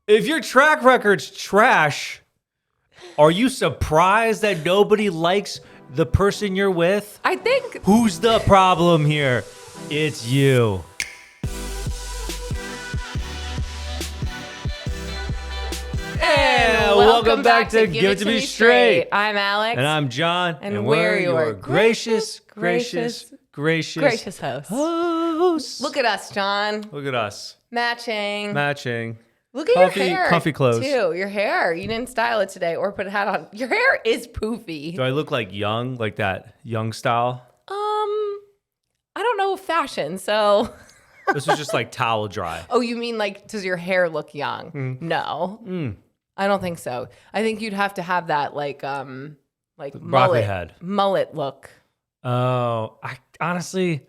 If your track record's trash, are you surprised that nobody likes the person you're with? I think. Who's the problem here? It's you. And welcome back to Give It To Me Straight. I'm Alex. And I'm John. And we're your gracious hosts. Look at us, John. Look at us. Matching. Look at Comfy, your hair. comfy clothes. Too. Your hair. You didn't style it today or put a hat on. Your hair is poofy. Do I look like young, like that young style? I don't know fashion, so. This was just like towel dry. Oh, you mean like, does your hair look young? No. I don't think so. I think you'd have to have that like mullet look. Oh, honestly,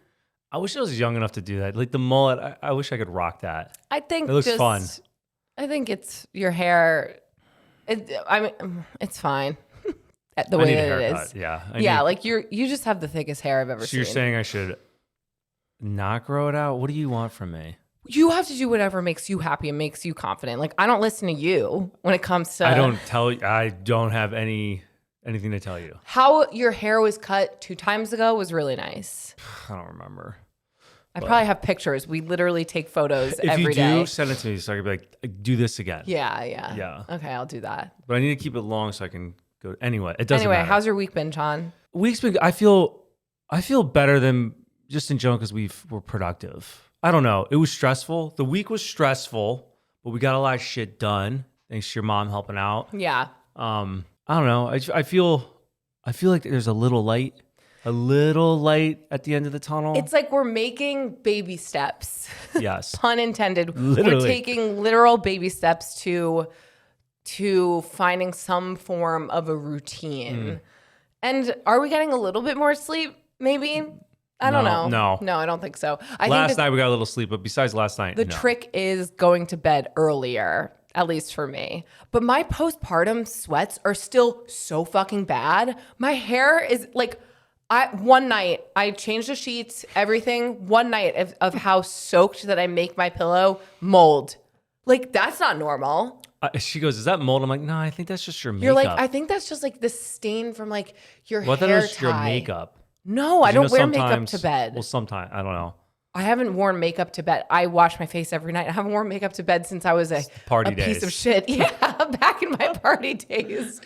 I wish I was young enough to do that. Like the mullet, I wish I could rock that. I think it looks fun. I think it's your hair. It's fine. The way that it is. Yeah. Like you just have the thickest hair I've ever seen. So you're saying I should not grow it out? What do you want from me? You have to do whatever makes you happy and makes you confident. Like I don't listen to you when it comes to. I don't have anything to tell you. How your hair was cut 2 times ago was really nice. I don't remember. I probably have pictures. We literally take photos every day. If you do, send it to me so I can be like, do this again. Yeah. Okay, I'll do that. But I need to keep it long so I can go. Anyway, it doesn't matter. How's your week been, John? Week's been. I feel better than just in general because we're productive. I don't know. It was stressful. The week was stressful, but we got a lot of shit done. Thanks to your mom helping out. Yeah. I don't know. I feel like there's a little light at the end of the tunnel. It's like we're making baby steps. Yes. Pun intended. Literally. We're taking literal baby steps to finding some form of a routine. And are we getting a little bit more sleep? Maybe. I don't know. No, I don't think so. Last night we got a little sleep, but besides last night, the trick is going to bed earlier, at least for me. But my postpartum sweats are still so fucking bad. My hair is like, one night I changed the sheets, everything. One night of how soaked that I make my pillow, mold. Like that's not normal. She goes, "Is that mold?" I'm like, "No, I think that's just your makeup." You're like, I think that's just like the stain from like your hair tie. That was your makeup. No, I don't wear makeup to bed. Well, sometimes. I don't know. I haven't worn makeup to bed. I wash my face every night. I haven't worn makeup to bed since I was a piece of shit. Yeah, back in my party days.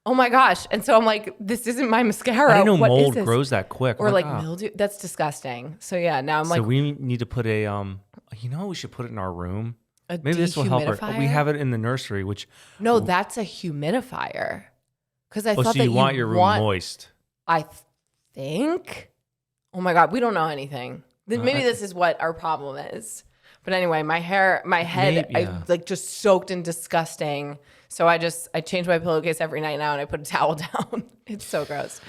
Oh my gosh. And so I'm like, this isn't my mascara. I didn't know mold grows that quick. Or like mildew. That's disgusting. So yeah, now I'm like. So we need to put we should put it in our room. Maybe this will help her. We have it in the nursery, which. No, that's a humidifier. Because I thought so that you want your room moist. I think. Oh my God, we don't know anything. Maybe this is what our problem is. But anyway, my head, I like just soaked in disgusting. So I change my pillowcase every night now and I put a towel down. It's so gross.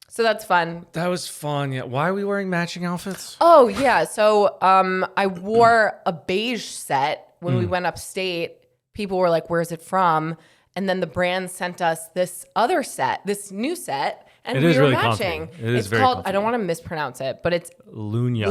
So that's fun. That was fun. Yeah. Why are we wearing matching outfits? Oh yeah. So I wore a beige set when we went upstate. People were like, "Where's it from?" And then the brand sent us this new set. And we were matching. It's called, I don't want to mispronounce it, but it's Lunya.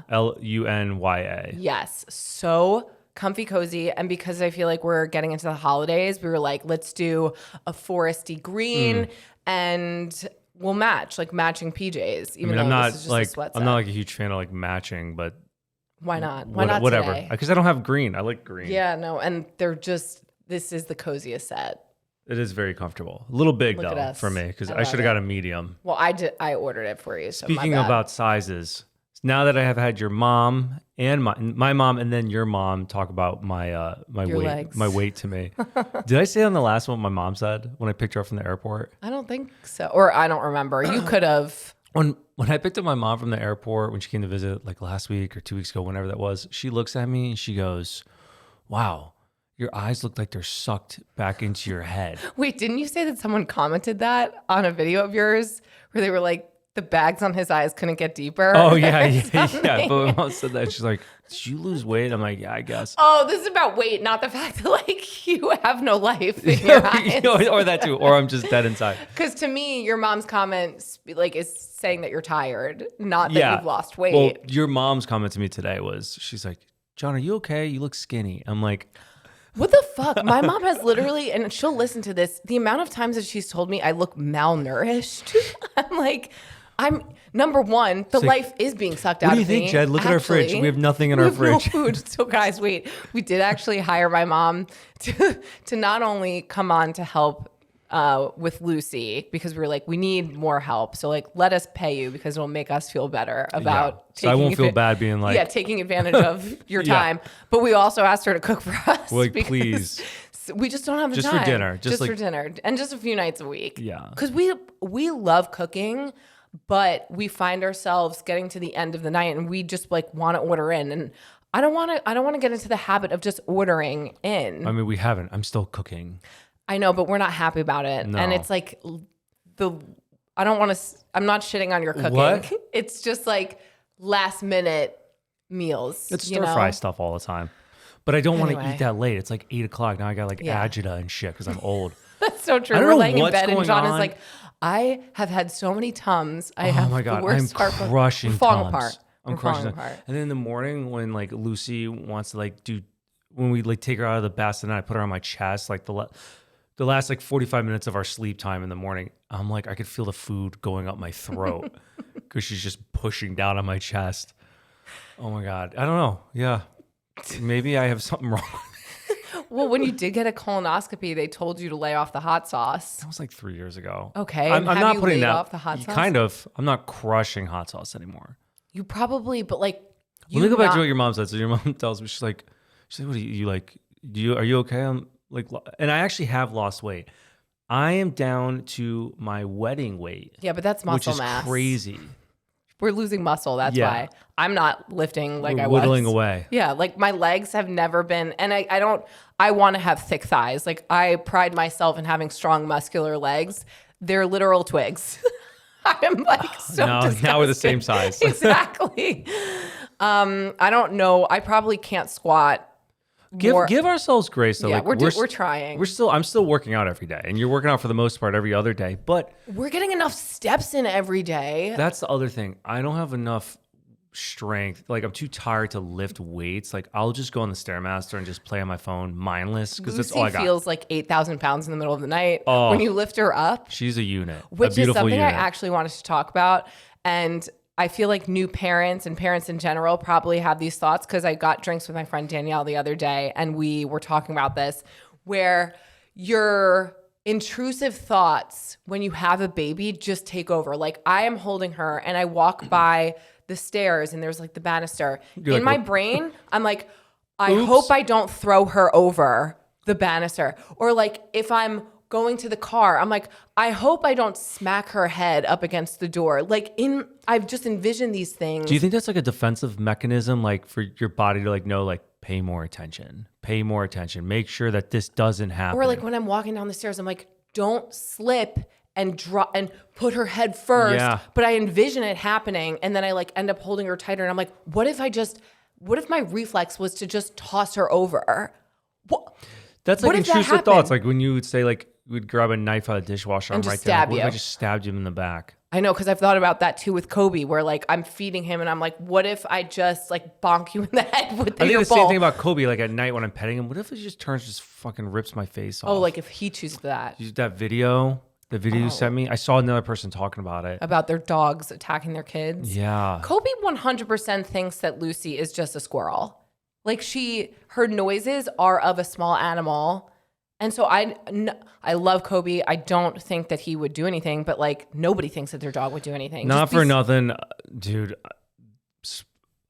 Lunya. Yes. So comfy, cozy. And because I feel like we're getting into the holidays, we were like, let's do a foresty green and we'll match, like matching PJs. I'm not like a huge fan of like matching, but why not? Why not whatever. Today? Because I don't have green. I like green. Yeah, no. And this is the coziest set. It is very comfortable. A little big though for me because I should have got a medium. Well, I ordered it for you. So Speaking about sizes, now that I have had your mom and my mom and then your mom talk about my weight to me. Did I say on the last one what my mom said when I picked her up from the airport? I don't think so, or I don't remember. You could have. When I picked up my mom from the airport when she came to visit, like last week or 2 weeks ago, whenever that was, she looks at me and she goes, "Wow. Your eyes look like they're sucked back into your head." Wait, didn't you say that someone commented that on a video of yours where they were like, the bags on his eyes couldn't get deeper? Oh, yeah. But my mom said that. She's like, "Did you lose weight?" I'm like, "Yeah, I guess." Oh, this is about weight, not the fact that like you have no life in your eyes. Or that too. Or I'm just dead inside. Because to me, your mom's comment like is saying that you're tired, not that you've lost weight. Well, your mom's comment to me today was, she's like, "John, are you okay? You look skinny." I'm like, What the fuck? My mom has literally, and she'll listen to this, the amount of times that she's told me I look malnourished. I'm like, number one, the life is being sucked out of me. What do you think, Jed? Look at our fridge. We have nothing in our fridge. No food. So guys, wait. We did actually hire my mom to not only come on to help with Lucy, because we were like, we need more help. So like, let us pay you because it'll make us feel better about so I won't feel bad being like, taking advantage of your time. But we also asked her to cook for us. Like, please. We just don't have the just time. For dinner. Just for dinner. And just a few nights a week. Yeah. Because we love cooking, but we find ourselves getting to the end of the night and we just like want to order in. And I don't want to get into the habit of just ordering in. I mean, we haven't. I'm still cooking. I know, but we're not happy about it. No. And it's like I'm not shitting on your cooking. What? It's just like last minute meals. It's stir fry stuff all the time. But I don't want to eat that late. It's like 8 o'clock. Now I got like agita and shit because I'm old. That's so true. We're laying in bed and John is like, I have had so many Tums. Oh my God. I'm crushing Tums. Falling apart. I'm crushing it. And then in the morning when like Lucy wants to like when we like take her out of the bath and I put her on my chest, like the last like 45 minutes of our sleep time in the morning, I'm like, I could feel the food going up my throat because she's just pushing down on my chest. Oh my God. I don't know. Yeah. Maybe I have something wrong. Well, when you did get a colonoscopy, they told you to lay off the hot sauce. That was like 3 years ago. Okay. I'm not putting that off the hot sauce? Kind of. I'm not crushing hot sauce anymore. You probably, but like, let me go back to what your mom said. So your mom tells me, she's like, what are you like? Are you okay? I'm like, and I actually have lost weight. I am down to my wedding weight. Yeah, but that's muscle mass. Which is crazy. We're losing muscle. That's why I'm not lifting like I was. Whittling away. Yeah, like my legs have never been, and I want to have thick thighs. Like I pride myself in having strong muscular legs. They're literal twigs. I'm like so disgusted. Now we're the same size. Exactly. I don't know. I probably can't squat. Give ourselves grace though. Yeah, like, we're trying. I'm still working out every day, and you're working out for the most part every other day. But we're getting enough steps in every day. That's the other thing. I don't have enough strength. Like I'm too tired to lift weights. Like I'll just go on the Stairmaster and just play on my phone, mindless, because that's all I got. Lucy feels like 8,000 pounds in the middle of the night when you lift her up. She's a unit, which a beautiful is something unit. I actually wanted to talk about, and I feel like new parents and parents in general probably have these thoughts because I got drinks with my friend Danielle the other day and we were talking about this, where your intrusive thoughts when you have a baby just take over. Like I am holding her and I walk by the stairs and there's like the banister. In my brain, I'm like, I hope I don't throw her over the banister. Or like if I'm going to the car, I'm like, I hope I don't smack her head up against the door. Like I've just envisioned these things. Do you think that's like a defensive mechanism, like for your body to like know, like pay more attention, make sure that this doesn't happen? Or like when I'm walking down the stairs, I'm like, don't slip and drop and put her head first. Yeah. But I envision it happening, and then I like end up holding her tighter, and I'm like, what if my reflex was to just toss her over? What? That's like intrusive thoughts. Like when you would say like, we'd grab a knife out of the dishwasher and right there. Like, what if I just stabbed him in the back? I know, because I've thought about that too with Kobe, where like I'm feeding him and I'm like, what if I just like bonk you in the head with your bowl? I think the same thing about Kobe. Like at night when I'm petting him, what if he just turns, just fucking rips my face off? Oh, like if he chooses that. That video, you sent me. I saw another person talking about it. About their dogs attacking their kids. Yeah. Kobe 100% thinks that Lucy is just a squirrel. Like her noises are of a small animal. And so I love Kobe. I don't think that he would do anything, but like nobody thinks that their dog would do anything. Not for nothing, dude.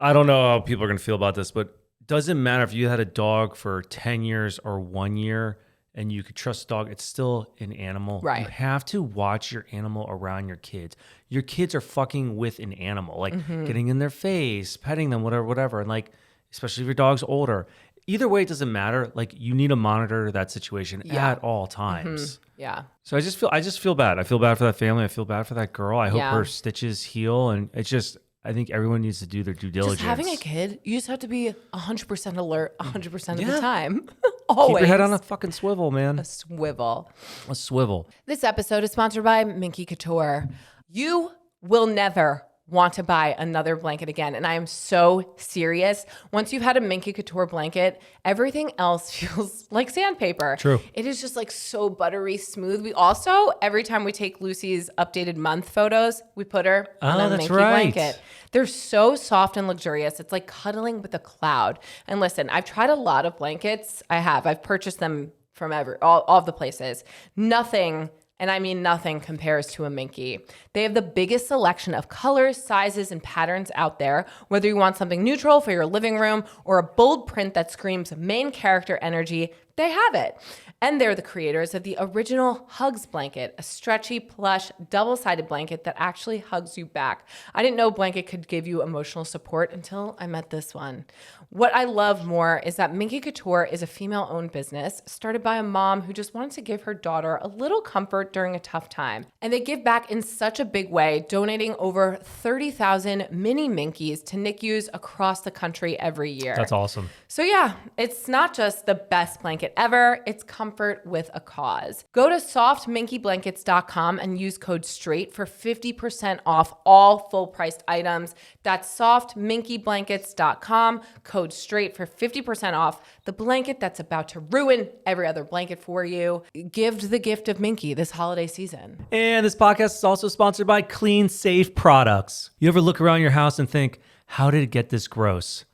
I don't know how people are going to feel about this, but it doesn't matter if you had a dog for 10 years or 1 year and you could trust a dog, it's still an animal. Right. You have to watch your animal around your kids. Your kids are fucking with an animal, like getting in their face, petting them, whatever. And like, especially if your dog's older. Either way, it doesn't matter. Like you need to monitor that situation at all times. Yeah. So I just feel bad. I feel bad for that family. I feel bad for that girl. I hope her stitches heal. And it's just, I think everyone needs to do their due diligence. Just having a kid, you just have to be 100% alert 100% of the time. Always. Keep your head on a fucking swivel, man. A swivel. A swivel. This episode is sponsored by Minky Couture. You will never want to buy another blanket again. And I am so serious. Once you've had a Minky Couture blanket, everything else feels like sandpaper. True. It is just like so buttery smooth. We also, every time we take Lucy's updated month photos, we put her on a Minky blanket. They're so soft and luxurious. It's like cuddling with a cloud. And listen, I've tried a lot of blankets. I've purchased them from all of the places. Nothing, and I mean nothing, compares to a Minky. They have the biggest selection of colors, sizes, and patterns out there. Whether you want something neutral for your living room or a bold print that screams main character energy, they have it. And they're the creators of the original Hugs blanket, a stretchy, plush, double-sided blanket that actually hugs you back. I didn't know a blanket could give you emotional support until I met this one. What I love more is that Minky Couture is a female-owned business started by a mom who just wanted to give her daughter a little comfort during a tough time. And they give back in such a big way, donating over 30,000 mini Minkies to NICUs across the country every year. That's awesome. So yeah, it's not just the best blanket ever, it's comfort with a cause. Go to softminkyblankets.com and use code STRAIGHT for 50% off all full-priced items. That's softminkyblankets.com, code STRAIGHT for 50% off the blanket that's about to ruin every other blanket for you. Give the gift of Minky this holiday season. And this podcast is also sponsored by Clean Safe Products. You ever look around your house and think, how did it get this gross?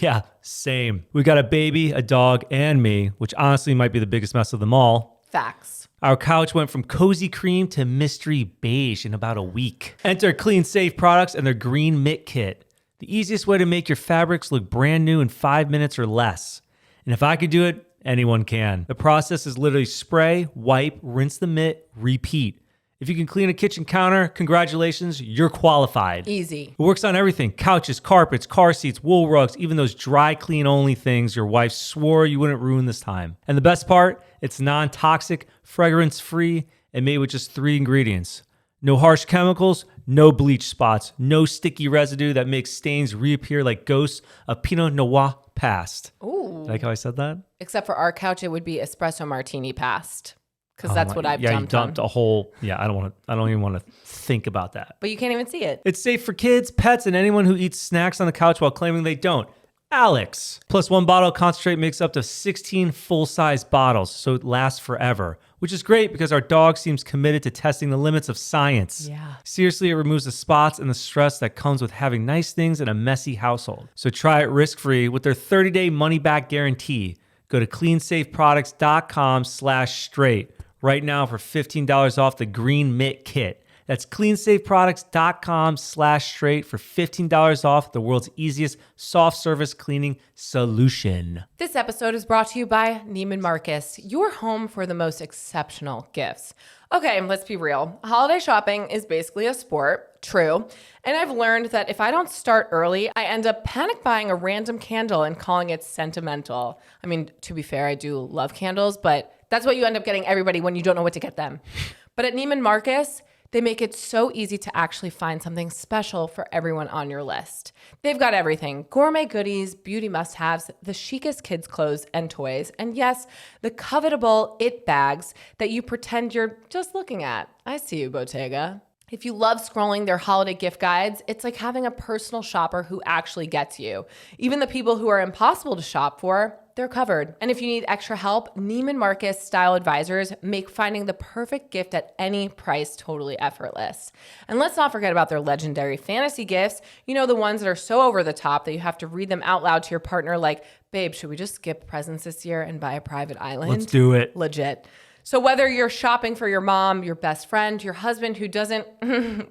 Yeah, same. We got a baby, a dog, and me, which honestly might be the biggest mess of them all. Facts. Our couch went from cozy cream to mystery beige in about a week. Enter Clean Safe Products and their green mitt kit. The easiest way to make your fabrics look brand new in 5 minutes or less. And if I could do it, anyone can. The process is literally spray, wipe, rinse the mitt, repeat. If you can clean a kitchen counter, congratulations, you're qualified. Easy. It works on everything: couches, carpets, car seats, wool rugs, even those dry clean only things your wife swore you wouldn't ruin this time. And the best part, it's non-toxic, fragrance-free, and made with just 3 ingredients. No harsh chemicals, no bleach spots, no sticky residue that makes stains reappear like ghosts of Pinot Noir past. Ooh. Like how I said that? Except for our couch, it would be espresso martini past. Because that's what I've dumped on. Yeah, you dumped a whole, I don't even want to think about that. But you can't even see it. It's safe for kids, pets, and anyone who eats snacks on the couch while claiming they don't. Alex. Plus 1 bottle of concentrate makes up to 16 full-size bottles, so it lasts forever. Which is great because our dog seems committed to testing the limits of science. Yeah. Seriously, it removes the spots and the stress that comes with having nice things in a messy household. So try it risk-free with their 30-day money-back guarantee. Go to cleansafeproducts.com/straight. Right now for $15 off the Green Mitt Kit. That's cleansafeproducts.com/straight for $15 off the world's easiest soft service cleaning solution. This episode is brought to you by Neiman Marcus, your home for the most exceptional gifts. Okay, let's be real. Holiday shopping is basically a sport, true. And I've learned that if I don't start early, I end up panic buying a random candle and calling it sentimental. I mean, to be fair, I do love candles, but that's what you end up getting everybody when you don't know what to get them. But at Neiman Marcus, they make it so easy to actually find something special for everyone on your list. They've got everything: gourmet goodies, beauty must-haves, the chicest kids' clothes and toys, and yes, the covetable it bags that you pretend you're just looking at. I see you, Bottega. If you love scrolling their holiday gift guides, it's like having a personal shopper who actually gets you. Even the people who are impossible to shop for, they're covered. And if you need extra help, Neiman Marcus style advisors make finding the perfect gift at any price totally effortless. And let's not forget about their legendary fantasy gifts. You know, the ones that are so over the top that you have to read them out loud to your partner like, babe, should we just skip presents this year and buy a private island? Let's do it. Legit. So whether you're shopping for your mom, your best friend, your husband who doesn't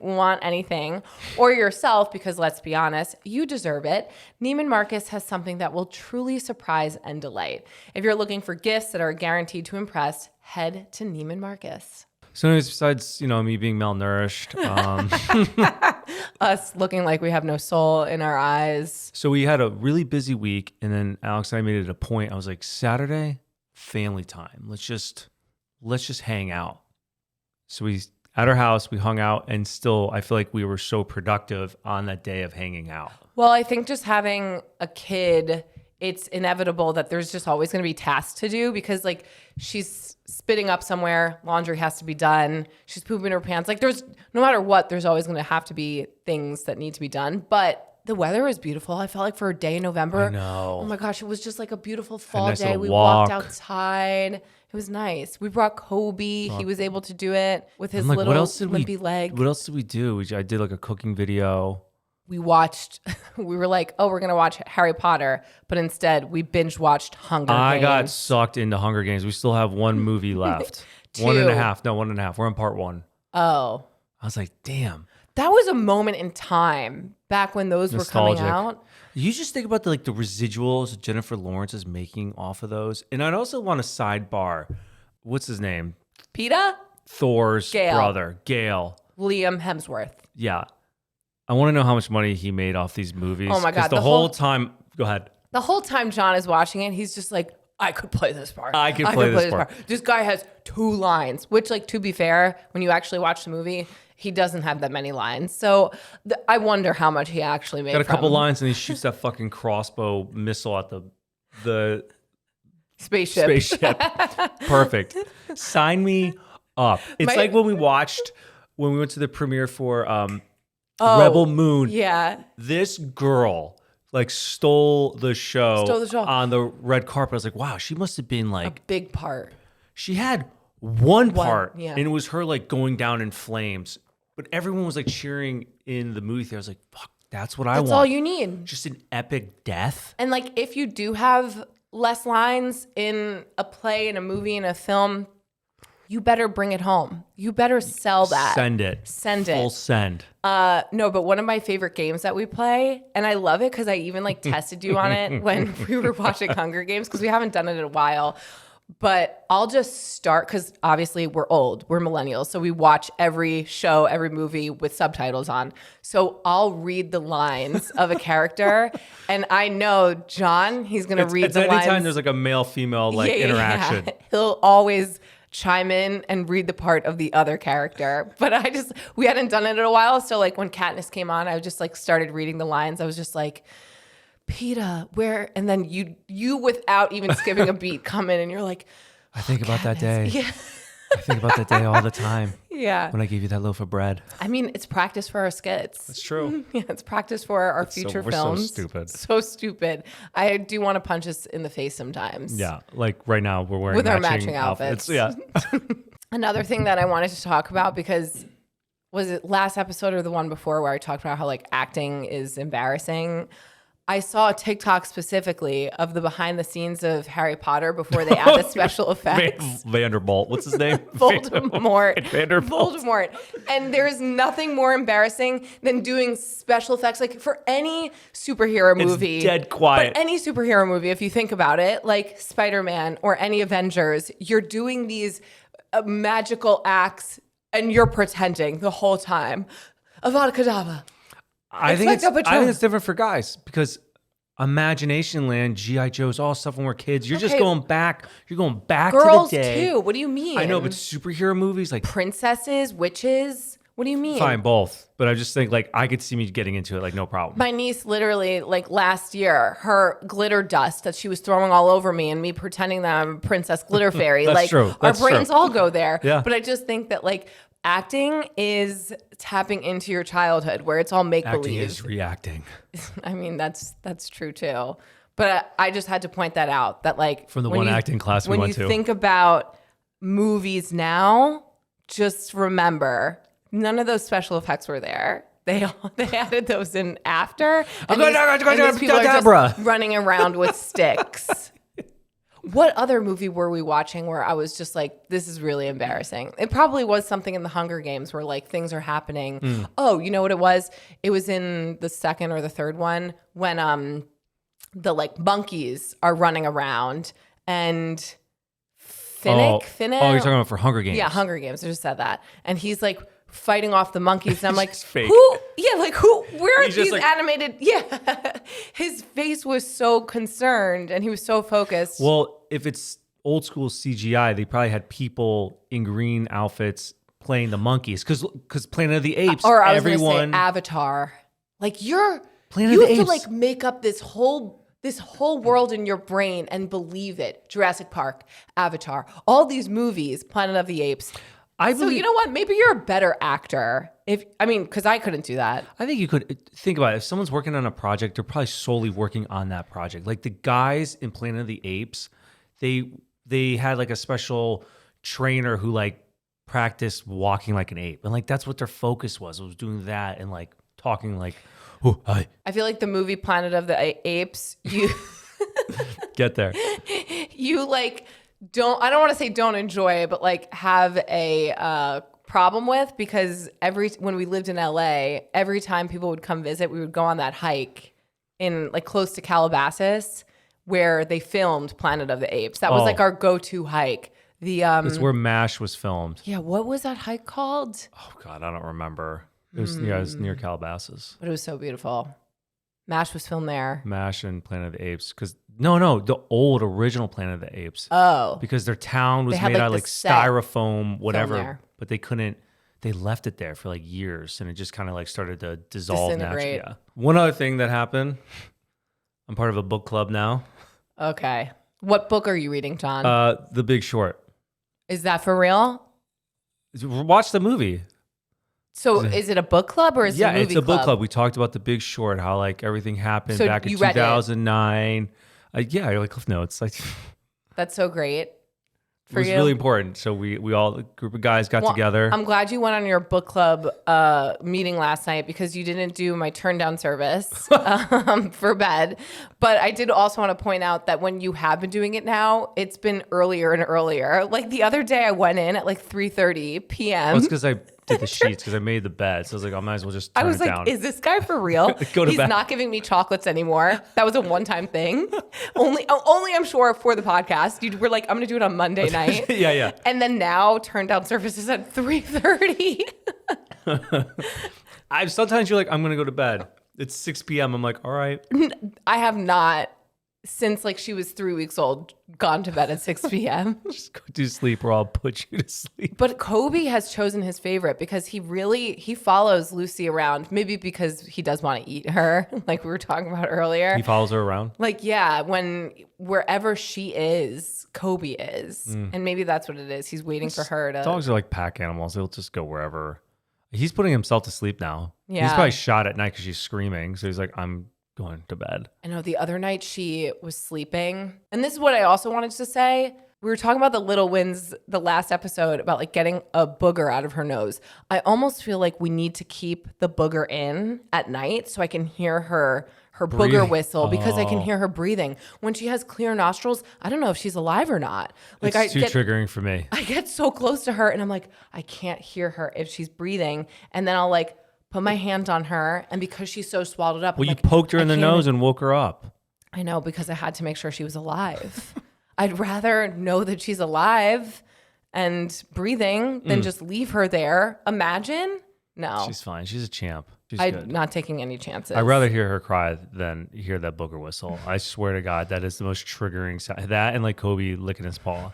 want anything, or yourself, because let's be honest, you deserve it, Neiman Marcus has something that will truly surprise and delight. If you're looking for gifts that are guaranteed to impress, head to Neiman Marcus. So anyways, besides, me being malnourished, us looking like we have no soul in our eyes. So we had a really busy week, and then Alex and I made it a point. I was like, Saturday, family time. Let's just hang out. So at our house, we hung out, and still I feel like we were so productive on that day of hanging out. Well, I think just having a kid it's inevitable that there's just always going to be tasks to do because like she's spitting up somewhere, laundry has to be done, she's pooping her pants. Like there's no matter what, there's always going to have to be things that need to be done. But the weather was beautiful. I felt like for a day in November. I know. Oh my gosh, it was just like a beautiful fall nice day. We walk. walked outside. It was nice. We brought Kobe. He was able to do it with his little limpy leg. What else did we do? I did like a cooking video. We were like, oh, we're going to watch Harry Potter. But instead, we binge watched Hunger Games. I got sucked into Hunger Games. We still have one movie left. 1.5. No, 1.5. We're on part 1. Oh. I was like, damn. That was a moment in time back when those Nostalgic. were coming out. You just think about the residuals Jennifer Lawrence is making off of those. And I'd also want to sidebar. What's his name? PETA? Thor's brother, Gale. Liam Hemsworth. Yeah. I want to know how much money he made off these movies. Oh my God. The whole time, go ahead. The whole time John is watching it, he's just like, I could play this part. I could play this part. This guy has 2 lines, which like, to be fair, when you actually watch the movie, he doesn't have that many lines. So I wonder how much he actually made. Got a couple lines and he shoots that fucking crossbow missile at the spaceship. Perfect. Sign me up. It's like when we went to the premiere for Rebel Moon. Yeah. This girl stole the show on the red carpet. I was like, wow, she must have been like a big part. She had one part, yeah. and it was her going down in flames. But everyone was cheering in the movie theater. I was like, fuck, that's what I want. That's all you need. Just an epic death. And if you do have less lines in a play, in a movie, in a film, you better bring it home. You better sell that. Send it. Full send. No, but one of my favorite games that we play, and I love it because I even tested you on it when we were watching Hunger Games because we haven't done it in a while. But I'll just start because obviously we're old, we're millennials. So we watch every show, every movie with subtitles on. So I'll read the lines of a character and I know John, he's going to read the lines. Anytime there's a male-female interaction. Yeah. He'll always chime in and read the part of the other character. But we hadn't done it in a while. So when Katniss came on, I just started reading the lines. I was just like, PETA, where? And then you without even skipping a beat come in and you're like, I think about that day. Yeah. I think about that day all the time. Yeah. When I gave you that loaf of bread. I mean, it's practice for our skits. That's true. Yeah, it's practice for our future films. We're so stupid. So stupid. I do want to punch us in the face sometimes. Yeah. Right now we're wearing our matching outfits. Yeah. Another thing that I wanted to talk about because was it last episode or the one before where I talked about how acting is embarrassing? I saw a TikTok specifically of the behind the scenes of Harry Potter before they add the special effects. Vanderbilt. What's his name? Voldemort. And there's nothing more embarrassing than doing special effects. For any superhero movie. It's dead quiet. But any superhero movie, if you think about it, like Spider-Man or any Avengers, you're doing these magical acts and you're pretending the whole time. Avada Kedavra. I think it's different for guys because Imagination Land, G.I. Joe's, all stuff when we're kids. You're just going back. You're going back Girls to the day. too. What do you mean? I know, but superhero movies princesses, witches. What do you mean? Fine, both. But I just think I could see me getting into it no problem. My niece literally last year, her glitter dust that she was throwing all over me and me pretending that I'm a princess glitter fairy. That's true. Our brains all go there. Yeah. But I just think that acting is tapping into your childhood where it's all make-believe. Acting is reacting. I mean, that's true too. But I just had to point that out that from the one acting class we went to. When you think about movies now, just remember none of those special effects were there. They added those in after. And these people are just running around with sticks. What other movie were we watching where I was just this is really embarrassing? It probably was something in the Hunger Games where things are happening. Oh, you know what it was? It was in the second or the third one when the monkeys are running around and Finnick. Oh, you're talking about for Hunger Games. Yeah, Hunger Games. I just said that. And he's fighting off the monkeys. And I'm fake. Who? Yeah, where are these just animated? Yeah. His face was so concerned and he was so focused. Well, if it's old school CGI, they probably had people in green outfits playing the monkeys. Because Planet of the Apes, or I was going to say Avatar. You have to make up this whole this whole world in your brain and believe it. Jurassic Park, Avatar, all these movies, Planet of the Apes. So you know what? Maybe you're a better actor. Because I couldn't do that. I think you could think about it. If someone's working on a project, they're probably solely working on that project. Like the guys in Planet of the Apes, they had like a special trainer who like practiced walking like an ape, and like that's what their focus was doing that and like talking like, oh, hi. I feel like the movie Planet of the Apes, you get there. You like I don't want to say don't enjoy, but like have a problem with, because when we lived in LA, every time people would come visit, we would go on that hike in like close to Calabasas where they filmed Planet of the Apes. That was like our go-to hike. It's where MASH was filmed. Yeah, what was that hike called? Oh God, I don't remember. It was near Calabasas. But it was so beautiful. MASH was filmed there. MASH and Planet of the Apes. Because no, the old original Planet of the Apes. Oh. Because their town was made out of like styrofoam, whatever. But they left it there for like years, and it just kind of like started to dissolve naturally. Yeah. One other thing that happened, I'm part of a book club now. Okay. What book are you reading, John? The Big Short. Is that for real? Watch the movie. So is it a book club or is it a movie club? Yeah, it's a book club. We talked about The Big Short, how like everything happened back in 2009. Yeah, you're like Cliff Notes. Like, that's so great. It was really important. So we all, a group of guys got together. I'm glad you went on your book club meeting last night, because you didn't do my turn down service for bed. But I did also want to point out that when you have been doing it now, it's been earlier and earlier. Like the other day I went in at like 3:30 p.m. It's because I did the sheets, because I made the bed. So I was like, I might as well just turn it down. I was like, is this guy for real? He's not giving me chocolates anymore. That was a one-time thing. Only I'm sure for the podcast. You were like, I'm going to do it on Monday night. Yeah. And then now turn down services at 3:30. Sometimes you're like, I'm going to go to bed. It's 6 p.m. I'm like, all right. I have not, since like she was 3 weeks old, gone to bed at 6 p.m. Just go to sleep or I'll put you to sleep. But Kobe has chosen his favorite because he follows Lucy around, maybe because he does want to eat her, like we were talking about earlier. He follows her around? Like, yeah, wherever she is, Kobe is. And maybe that's what it is. He's waiting for her to... Dogs are like pack animals. They'll just go wherever. He's putting himself to sleep now. Yeah. He's probably shot at night because she's screaming. So he's like, I'm going to bed. I know the other night she was sleeping. And this is what I also wanted to say. We were talking about the little wins the last episode about like getting a booger out of her nose. I almost feel like we need to keep the booger in at night so I can hear her booger whistle, because I can hear her breathing. When she has clear nostrils, I don't know if she's alive or not. Like, it's too triggering for me. I get so close to her and I'm like, I can't hear her if she's breathing. And then I'll like put my hand on her, and because she's so swallowed up. Well, you poked her in the nose and woke her up. I know, because I had to make sure she was alive. I'd rather know that she's alive and breathing than just leave her there. Imagine? No. She's fine. She's a champ. She's I'm good. not taking any chances. I'd rather hear her cry than hear that booger whistle. I swear to God, that is the most triggering sound. That and like Kobe licking his paw.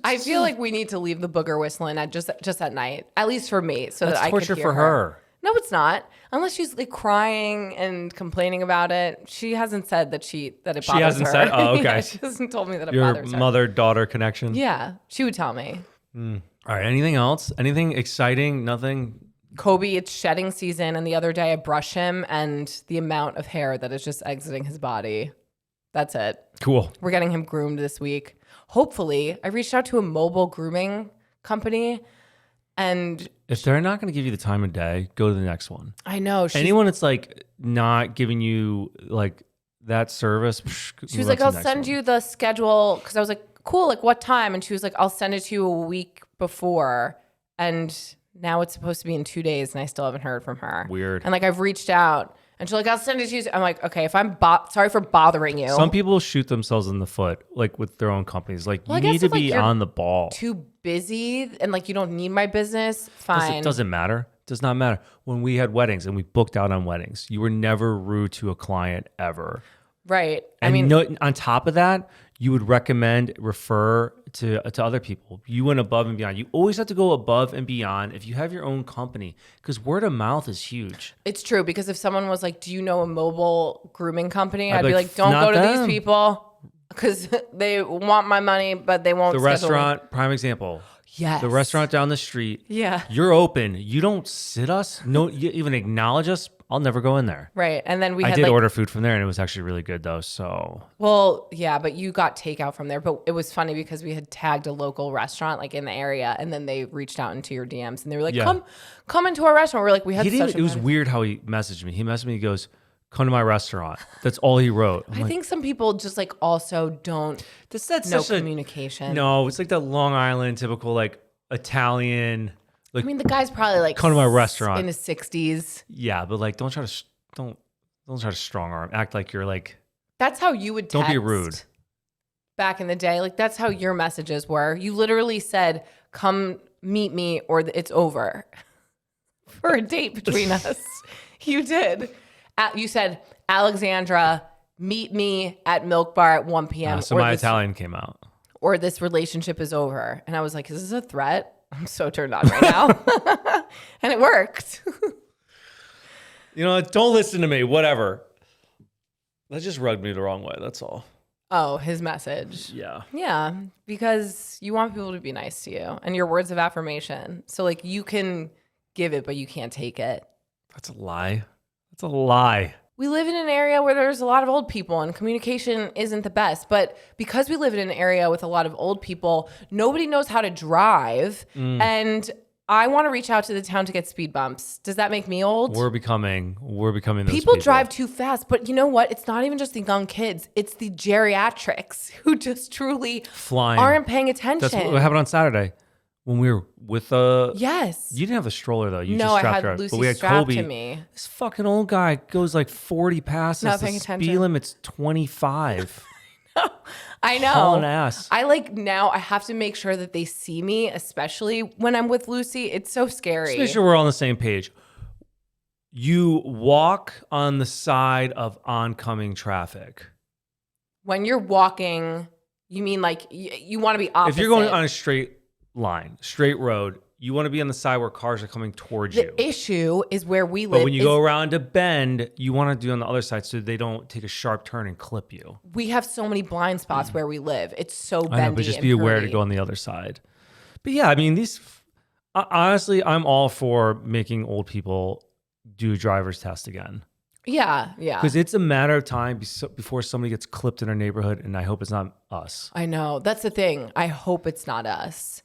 I feel like we need to leave the booger whistling at just at night, at least for me, so that I can hear torture for her. No, it's not. Unless she's like crying and complaining about it. She hasn't said that it bothers her. She hasn't said? Oh, okay. Yeah, she hasn't told me that it bothers her. Your mother-daughter connection? Yeah, she would tell me. All right, anything else? Anything exciting? Nothing? Kobe, it's shedding season, and the other day I brush him, and the amount of hair that is just exiting his body. That's it. Cool. We're getting him groomed this week. Hopefully, I reached out to a mobile grooming company, and if they're not going to give you the time of day, go to the next one. I know. Anyone that's like not giving you like that service. She was like, I'll send you the schedule, because I was like, cool, like what time? And she was like, I'll send it to you a week before. And now it's supposed to be in 2 days, and I still haven't heard from her. Weird. And like I've reached out, and she's like, I'll send it to you. I'm like, okay, if I'm sorry for bothering you. Some people shoot themselves in the foot, like with their own companies. Like, you need to be on the ball. Too busy and like you don't need my business. Fine. Doesn't matter. Does not matter. When we had weddings and we booked out on weddings, you were never rude to a client ever. Right. And on top of that, you would recommend, refer to other people. You went above and beyond. You always have to go above and beyond if you have your own company, because word of mouth is huge. It's true, because if someone was like, do you know a mobile grooming company? I'd be like, don't go to these people because they want my money, but they won't. The restaurant, prime example. Yes. The restaurant down the street. Yeah. You're open. You don't sit us. No, you even acknowledge us. I'll never go in there. Right. And then I did order food from there, and it was actually really good though. So. Well, yeah, but you got takeout from there. But it was funny because we had tagged a local restaurant like in the area, and then they reached out into your DMs and they were like, come into our restaurant. We're like, we had It was weird how he messaged me. He messaged me. He goes, come to my restaurant. That's all he wrote. I think some people just like also don't know communication. No, it's like that Long Island typical like Italian. Like, I mean, the guy's probably like come to my restaurant in his 60s. Yeah, but like don't try to strong arm. Act like you're like. That's how you would text. Don't be rude. Back in the day, like that's how your messages were. You literally said, "Come meet me, or it's over." For a date between us, you did. You said, Alexandra, meet me at Milk Bar at 1 p.m. So my Italian came out. Or this relationship is over. And I was like, is this a threat? I'm so turned on right now. And it worked. You know, don't listen to me, whatever. That just rubbed me the wrong way, that's all. Oh, his message. Yeah. Yeah, because you want people to be nice to you and your words of affirmation. So like you can give it, but you can't take it. That's a lie. That's a lie. We live in an area where there's a lot of old people and communication isn't the best. But because we live in an area with a lot of old people, nobody knows how to drive. And I want to reach out to the town to get speed bumps. Does that make me old? We're becoming those people drive too fast. But you know what? It's not even just the young kids. It's the geriatrics who just truly aren't paying attention. That's what happened on Saturday. When we were with yes, you didn't have the stroller though. You just strapped her. Lucy but we had strapped Kobe. To me. This fucking old guy goes like 40 passes. Not paying attention. Speed limit's 25. I know. Hauling ass. Now I have to make sure that they see me, especially when I'm with Lucy. It's so scary. Just make sure we're on the same page. You walk on the side of oncoming traffic. When you're walking, you mean like you want to be opposite. If you're going on a straight line, straight road, you want to be on the side where cars are coming towards you. The issue is where we live. But when you go around a bend, you want to do on the other side so they don't take a sharp turn and clip you. We have so many blind spots where we live. It's so bendy. I know, but just be aware to go on the other side. But yeah, I mean, honestly, I'm all for making old people do a driver's test again. Yeah, yeah. Because it's a matter of time before somebody gets clipped in our neighborhood, and I hope it's not us. I know. That's the thing. I hope it's not us.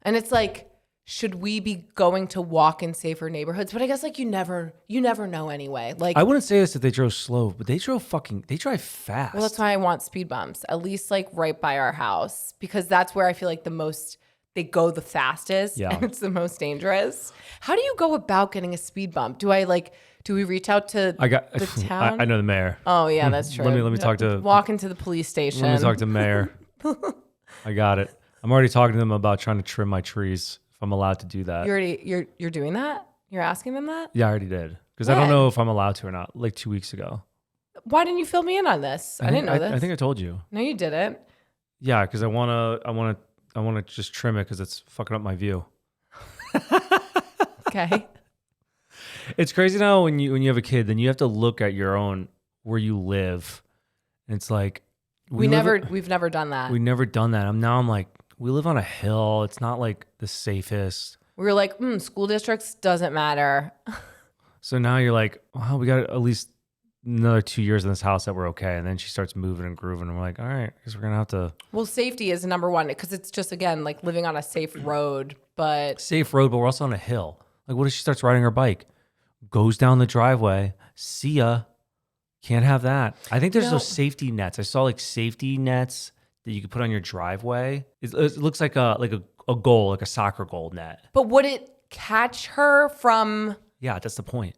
And it's like, should we be going to walk in safer neighborhoods? But I guess like you never know anyway. Like I wouldn't say this if they drove slow, but they drive fast. Well, that's why I want speed bumps, at least like right by our house, because that's where I feel like they go the fastest and it's the most dangerous. How do you go about getting a speed bump? Do we reach out to the town? I know the mayor. Oh yeah, that's true. Let me talk to walk into the police station. Let me talk to mayor. I got it. I'm already talking to them about trying to trim my trees if I'm allowed to do that. You're doing that? You're asking them that? Yeah, I already did. Because I don't know if I'm allowed to or not. Like 2 weeks ago. Why didn't you fill me in on this? I didn't know this. I think I told you. No, you didn't. Yeah, because I wanna just trim it because it's fucking up my view. Okay. It's crazy now when you have a kid, then you have to look at your own where you live. And it's like we've never done that. We've never done that. I'm like, we live on a hill. It's not like the safest. We were like, school districts doesn't matter. So now you're like, well, we got at least another 2 years in this house that we're okay. And then she starts moving and grooving. And we're like, all right, I guess we're going to have to. Well, safety is number one because it's just, again, like living on a safe road. But we're also on a hill. Like, what if she starts riding her bike? Goes down the driveway. See ya. Can't have that. I think there's those safety nets. I saw like safety nets that you could put on your driveway. It looks like a goal, like a soccer goal net. But would it catch her from? Yeah, that's the point.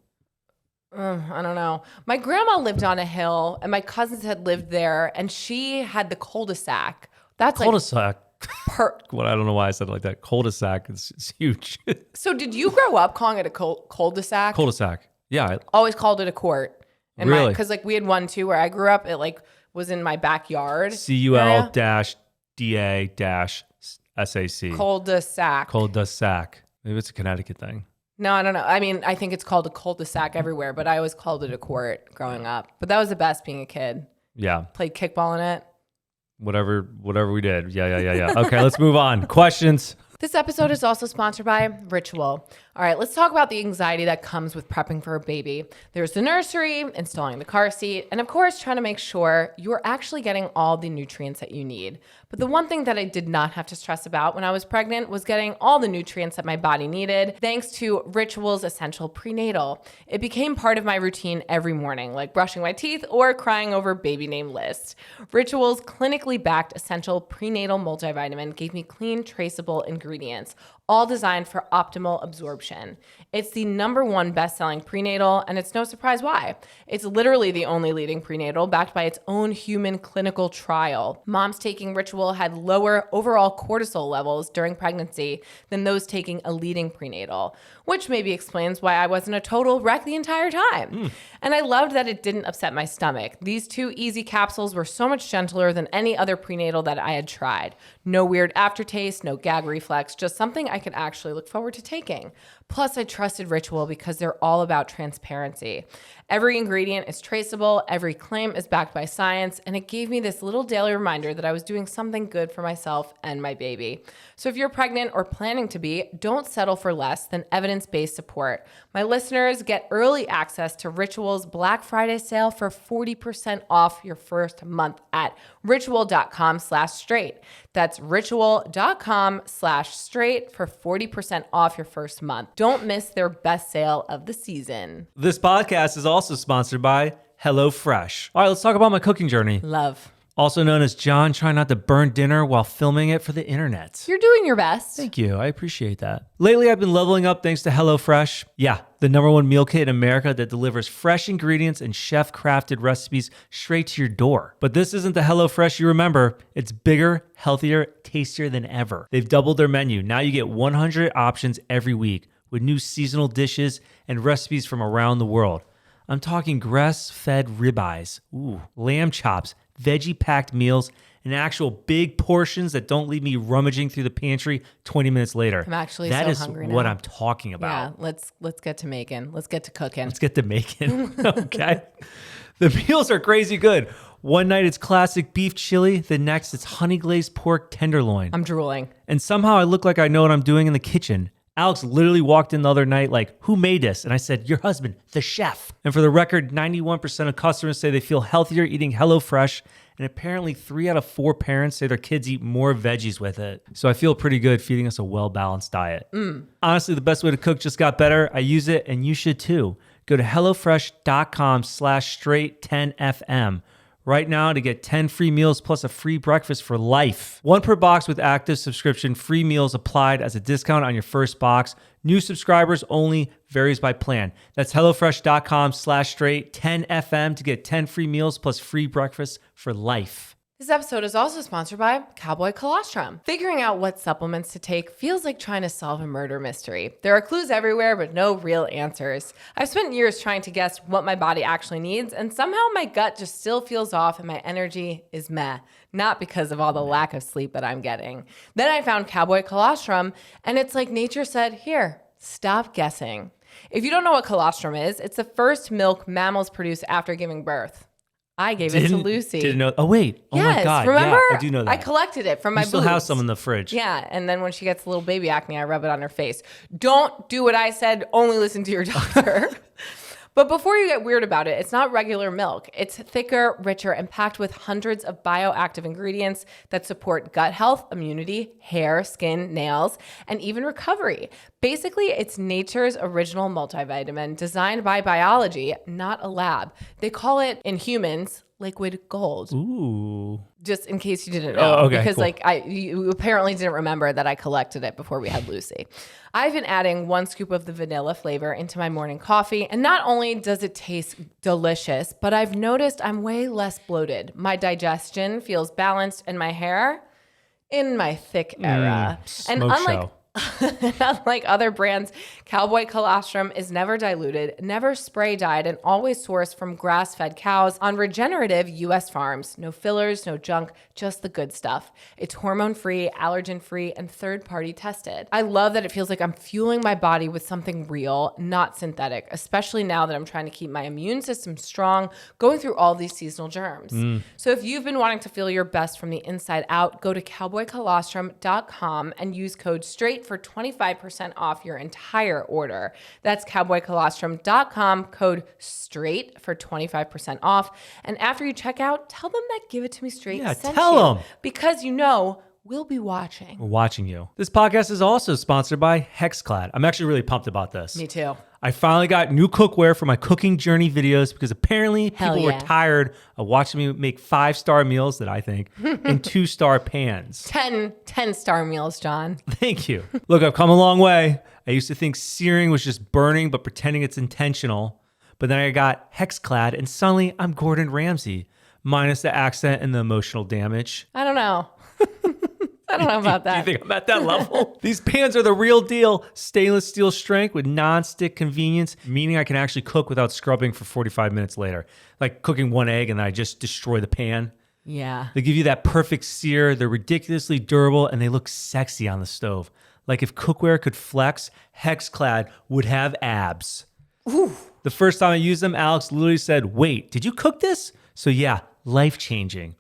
I don't know. My grandma lived on a hill, and my cousins had lived there, and she had the cul-de-sac. That's cul-de-sac. Well, I don't know why I said it like that. Cul-de-sac is huge. So did you grow up calling it a cul-de-sac? Cul-de-sac. Yeah. Always called it a court. Really? Because like we had one too where I grew up. It like was in my backyard. CUL-DA-SAC. Cul-de-sac. Cul-de-sac. Maybe it's a Connecticut thing. No, I don't know. I mean, I think it's called a cul-de-sac everywhere, but I always called it a court growing up. But that was the best being a kid. Yeah. Played kickball in it. Whatever we did. Yeah. Okay, let's move on. Questions? This episode is also sponsored by Ritual. All right, let's talk about the anxiety that comes with prepping for a baby. There's the nursery, installing the car seat, and of course, trying to make sure you're actually getting all the nutrients that you need. But the one thing that I did not have to stress about when I was pregnant was getting all the nutrients that my body needed, thanks to Ritual's Essential Prenatal. It became part of my routine every morning, like brushing my teeth or crying over baby name lists. Ritual's clinically backed Essential Prenatal Multivitamin gave me clean, traceable ingredients, all designed for optimal absorption. It's the #1 best-selling prenatal, and it's no surprise why. It's literally the only leading prenatal backed by its own human clinical trial. Moms taking Ritual had lower overall cortisol levels during pregnancy than those taking a leading prenatal, which maybe explains why I wasn't a total wreck the entire time. And I loved that it didn't upset my stomach. These 2 easy capsules were so much gentler than any other prenatal that I had tried. No weird aftertaste, no gag reflex, just something I could actually look forward to taking. Plus, I trusted Ritual because they're all about transparency. Every ingredient is traceable, every claim is backed by science, and it gave me this little daily reminder that I was doing something good for myself and my baby. So if you're pregnant or planning to be, don't settle for less than evidence-based support. My listeners get early access to Ritual's Black Friday sale for 40% off your first month at ritual.com/straight. That's ritual.com/straight for 40% off your first month. Don't miss their best sale of the season. This podcast is also sponsored by HelloFresh. All right, let's talk about my cooking journey. Love. Also known as John trying not to burn dinner while filming it for the internet. You're doing your best. Thank you. I appreciate that. Lately, I've been leveling up thanks to HelloFresh. Yeah, the #1 meal kit in America that delivers fresh ingredients and chef-crafted recipes straight to your door. But this isn't the HelloFresh you remember. It's bigger, healthier, tastier than ever. They've doubled their menu. Now you get 100 options every week with new seasonal dishes and recipes from around the world. I'm talking grass-fed ribeyes, lamb chops, veggie-packed meals, and actual big portions that don't leave me rummaging through the pantry 20 minutes later. I'm actually that so is hungry what now. I'm talking about. Yeah, let's get to making. Let's get to cooking. Let's get to making. Okay. The meals are crazy good. One night it's classic beef chili. The next it's honey glazed pork tenderloin. I'm drooling. And somehow I look like I know what I'm doing in the kitchen. Alex literally walked in the other night like, who made this? And I said, your husband, the chef. And for the record, 91% of customers say they feel healthier eating HelloFresh. And apparently 3 out of 4 parents say their kids eat more veggies with it. So I feel pretty good feeding us a well-balanced diet. Honestly, the best way to cook just got better. I use it and you should too. Go to HelloFresh.com/straight10FM right now to get 10 free meals plus a free breakfast for life. 1 per box with active subscription, free meals applied as a discount on your first box. New subscribers only, varies by plan. That's HelloFresh.com/straight10FM to get 10 free meals plus free breakfast for life. This episode is also sponsored by Cowboy Colostrum. Figuring out what supplements to take feels like trying to solve a murder mystery. There are clues everywhere, but no real answers. I've spent years trying to guess what my body actually needs, and somehow my gut just still feels off and my energy is meh. Not because of all the lack of sleep that I'm getting. Then I found Cowboy Colostrum, and it's like nature said, here, stop guessing. If you don't know what colostrum is, it's the first milk mammals produce after giving birth. I gave it to Lucy. Didn't know. Oh, wait. Oh, yes, my God. Remember? Yeah, I do know that. I collected it from my You still boobs. have some in the fridge. Yeah, and then when she gets a little baby acne, I rub it on her face. Don't do what I said. Only listen to your doctor. But before you get weird about it, it's not regular milk. It's thicker, richer, and packed with hundreds of bioactive ingredients that support gut health, immunity, hair, skin, nails, and even recovery. Basically, it's nature's original multivitamin designed by biology, not a lab. They call it, in humans, liquid gold. Ooh. Just in case you didn't know. Oh, okay, because cool. you apparently didn't remember that I collected it before we had Lucy. I've been adding 1 scoop of the vanilla flavor into my morning coffee. And not only does it taste delicious, but I've noticed I'm way less bloated. My digestion feels balanced and my hair in my thick era. And smoke unlike show. Unlike other brands, cowboy colostrum is never diluted, never spray dyed, and always sourced from grass-fed cows on regenerative U.S. farms. No fillers, no junk, just the good stuff. It's hormone-free, allergen-free, and third-party tested. I love that it feels like I'm fueling my body with something real, not synthetic, especially now that I'm trying to keep my immune system strong, going through all these seasonal germs. So if you've been wanting to feel your best from the inside out, go to cowboycolostrum.com and use code STRAIGHT for 25% off your entire order. That's cowboycolostrum.com, code STRAIGHT for 25% off. And after you check out, tell them that Give It To Me Straight sent tell you. them. Because we'll be watching. We're watching you. This podcast is also sponsored by Hexclad. I'm actually really pumped about this. Me too. I finally got new cookware for my cooking journey videos because apparently people were tired of watching me make 5-star meals that I think in 2-star pans. 10-star meals, John. Thank you. Look, I've come a long way. I used to think searing was just burning but pretending it's intentional. But then I got Hexclad and suddenly I'm Gordon Ramsay, minus the accent and the emotional damage. I don't know. I don't know about that. Do you think I'm at that level? These pans are the real deal. Stainless steel strength with non-stick convenience, meaning I can actually cook without scrubbing for 45 minutes later. Like cooking one egg and then I just destroy the pan. Yeah. They give you that perfect sear. They're ridiculously durable and they look sexy on the stove. Like if cookware could flex, Hexclad would have abs. Ooh. The first time I used them, Alex literally said, "Wait, did you cook this?" So yeah, life-changing.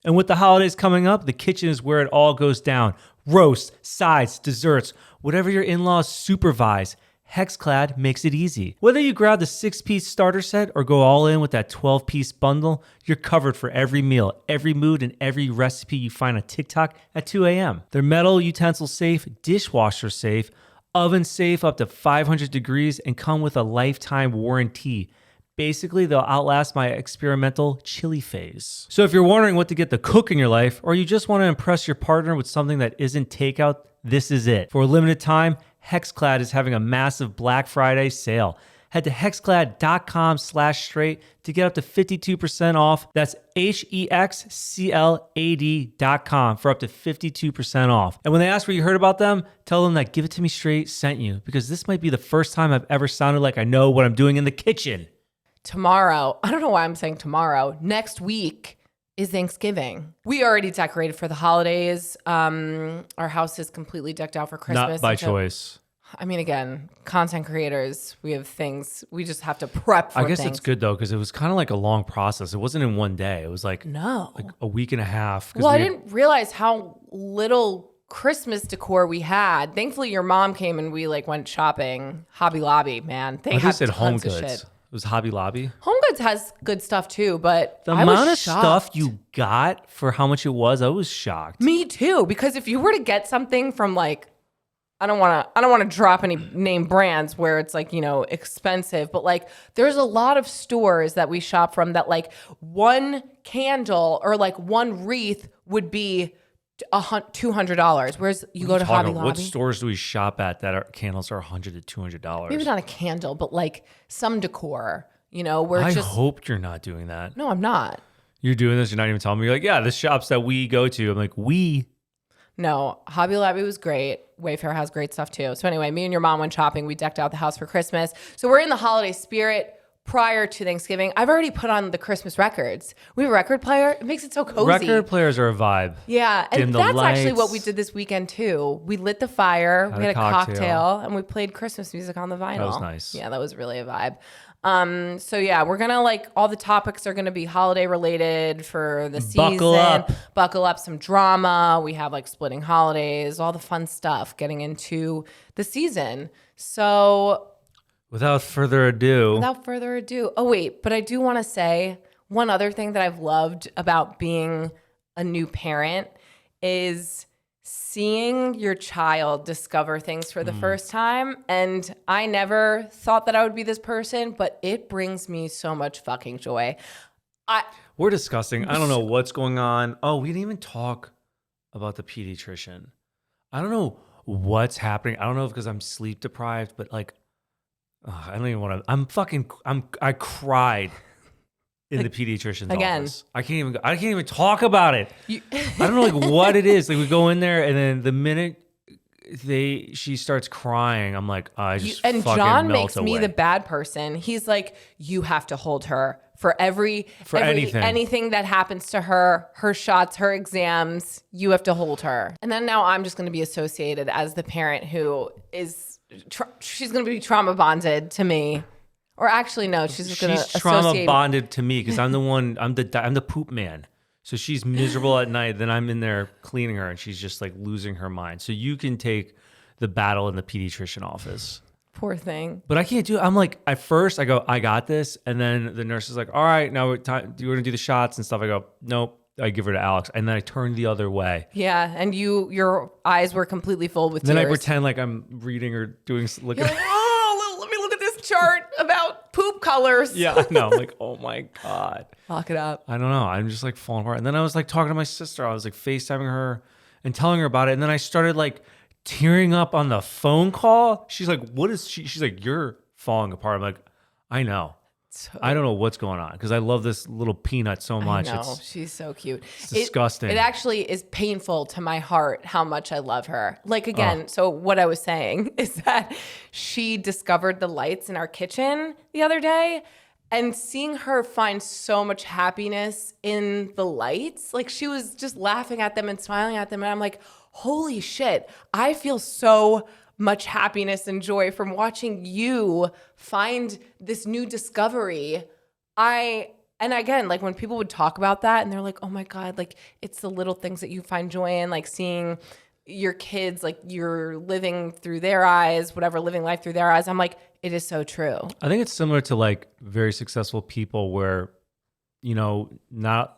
And with the holidays coming up, the kitchen is where it all goes down. Roasts, sides, desserts, whatever your in-laws supervise, Hexclad makes it easy. Whether you grab the 6-piece starter set or go all in with that 12-piece bundle, you're covered for every meal, every mood, and every recipe you find on TikTok at 2 a.m. They're metal utensil safe, dishwasher safe, oven safe up to 500 degrees, and come with a lifetime warranty. Basically, they'll outlast my experimental chili phase. So if you're wondering what to get to cook in your life, or you just want to impress your partner with something that isn't takeout, this is it. For a limited time, Hexclad is having a massive Black Friday sale. Head to hexclad.com/straight to get up to 52% off. That's HEXCLAD.com for up to 52% off. And when they ask where you heard about them, tell them that Give It To Me Straight sent you, because this might be the first time I've ever sounded like I know what I'm doing in the kitchen. Tomorrow, I don't know why I'm saying tomorrow, next week is Thanksgiving. We already decorated for the holidays. Our house is completely decked out for Christmas. Not by choice. I mean, again, content creators, we have things, we just have to prep for I guess things. it's good though, because it was kind of like a long process. It wasn't in one day. It was like a week and a half. Well, I didn't realize how little Christmas decor we had. Thankfully, your mom came and we went shopping. Hobby Lobby, man. They had said Home tons of Goods. shit. It was Hobby Lobby. Home Goods has good stuff too, but the I amount was of stuff you got for how much it was, I was shocked. Me too, because if you were to get something from I don't want to drop any name brands where it's expensive, but there's a lot of stores that we shop from that one candle or one wreath would be $200. Whereas you go to Hobby Lobby. What stores do we shop at that our candles are $100 to $200? Maybe not a candle, but some decor. Where I hope you're not doing that. No, I'm not. You're doing this. You're not even telling me. You're like, yeah, the shops that we go to. I'm like, we. No, Hobby Lobby was great. Wayfair has great stuff too. So anyway, me and your mom went shopping. We decked out the house for Christmas. So we're in the holiday spirit. Prior to Thanksgiving, I've already put on the Christmas records. We have a record player. It makes it so cozy. Record players are a vibe. Yeah, and that's lights. actually what we did this weekend too. We lit the fire, we had a cocktail, and we played Christmas music on the vinyl. That was nice. Yeah, that was really a vibe. So yeah, we're gonna all the topics are gonna be holiday related for the season. Buckle up, some drama. We have splitting holidays, all the fun stuff getting into the season. So Without further ado. Oh, wait, but I do want to say one other thing that I've loved about being a new parent is seeing your child discover things for the first time. And I never thought that I would be this person, but it brings me so much fucking joy. We're discussing. I don't know what's going on. Oh, we didn't even talk about the pediatrician. I don't know what's happening. I don't know if because I'm sleep deprived, but I don't even want to. I cried in the pediatrician's office. I can't even talk about it. I don't know what it is. We go in there and then the minute she starts crying. I'm like, I just and fucking John melt makes away. me the bad person. He's like, you have to hold her for anything. anything that happens to her shots, her exams. You have to hold her. And then now I'm just going to be associated as the parent who is she's going to be trauma bonded to me. Or actually, no, she's going to She's trauma bonded to me because I'm the one. I'm the poop man. So she's miserable at night. Then I'm in there cleaning her, and she's just like losing her mind. So you can take the battle in the pediatrician office. Poor thing. But I can't do it. I'm like, at first I go, I got this. And then the nurse is like, all right, now do you want to do the shots and stuff? I go, nope. I give her to Alex. And then I turn the other way. Yeah. And your eyes were completely full with tears. Then I pretend like I'm reading or doing, looking. You're like, oh, let me look at this chart about poop colors. Yeah, I know. I'm like, oh my God. Lock it up. I don't know. I'm just like falling apart. And then I was like talking to my sister. I was like FaceTiming her and telling her about it. And then I started like tearing up on the phone call. She's like, what is she? She's like, you're falling apart. I'm like, I know. I don't know what's going on because I love this little peanut so much. I know. She's so cute. It's disgusting. It actually is painful to my heart how much I love her. Like, again, so what I was saying is that she discovered the lights in our kitchen the other day, and seeing her find so much happiness in the lights, like she was just laughing at them and smiling at them. And I'm like, holy shit, I feel so much happiness and joy from watching you find this new discovery. And again, like when people would talk about that and they're like, oh my God, like it's the little things that you find joy in, like seeing your kids, like you're living through their eyes, whatever, living life through their eyes. I'm like, it is so true. I think it's similar to like very successful people where, you know,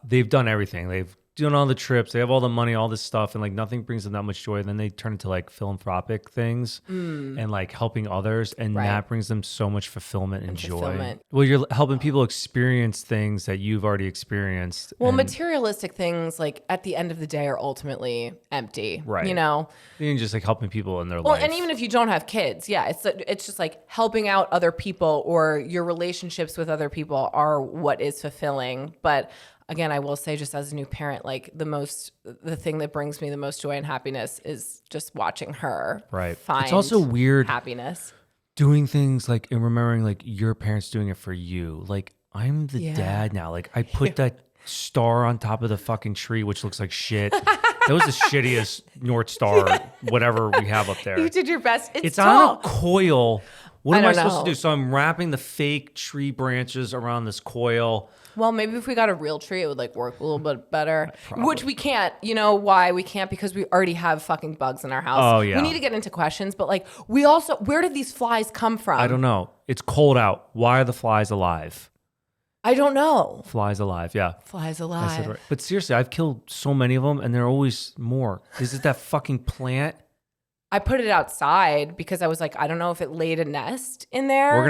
they've done everything. They've done all the trips, they have all the money, all this stuff, and like nothing brings them that much joy. And then they turn into like philanthropic things and like helping others, and that brings them so much fulfillment and joy. Well, you're helping people experience things that you've already experienced. Well, materialistic things, like at the end of the day, are ultimately empty. Right. You know, you're just like helping people in their life. Well, and even if you don't have kids, yeah, it's just like helping out other people, or your relationships with other people are what is fulfilling. But again, I will say, just as a new parent, like the thing that brings me the most joy and happiness is just watching her find it's also weird happiness. Doing things like, and remembering like your parents doing it for you. Like I'm the dad now. Like I put that star on top of the fucking tree, which looks like shit. That was the shittiest North Star, whatever we have up there. You did your best. It's on a coil. What am I supposed to do? So I'm wrapping the fake tree branches around this coil. Well, maybe if we got a real tree, it would like work a little bit better. Probably. Which we can't. You know why we can't? Because we already have fucking bugs in our house. Oh, yeah. We need to get into questions, but like we also, where did these flies come from? I don't know. It's cold out. Why are the flies alive? I don't know. Flies alive, yeah. Flies alive. I said right. But seriously, I've killed so many of them, and there are always more. Is it that fucking plant? I put it outside because I was like, I don't know if it laid a nest in there.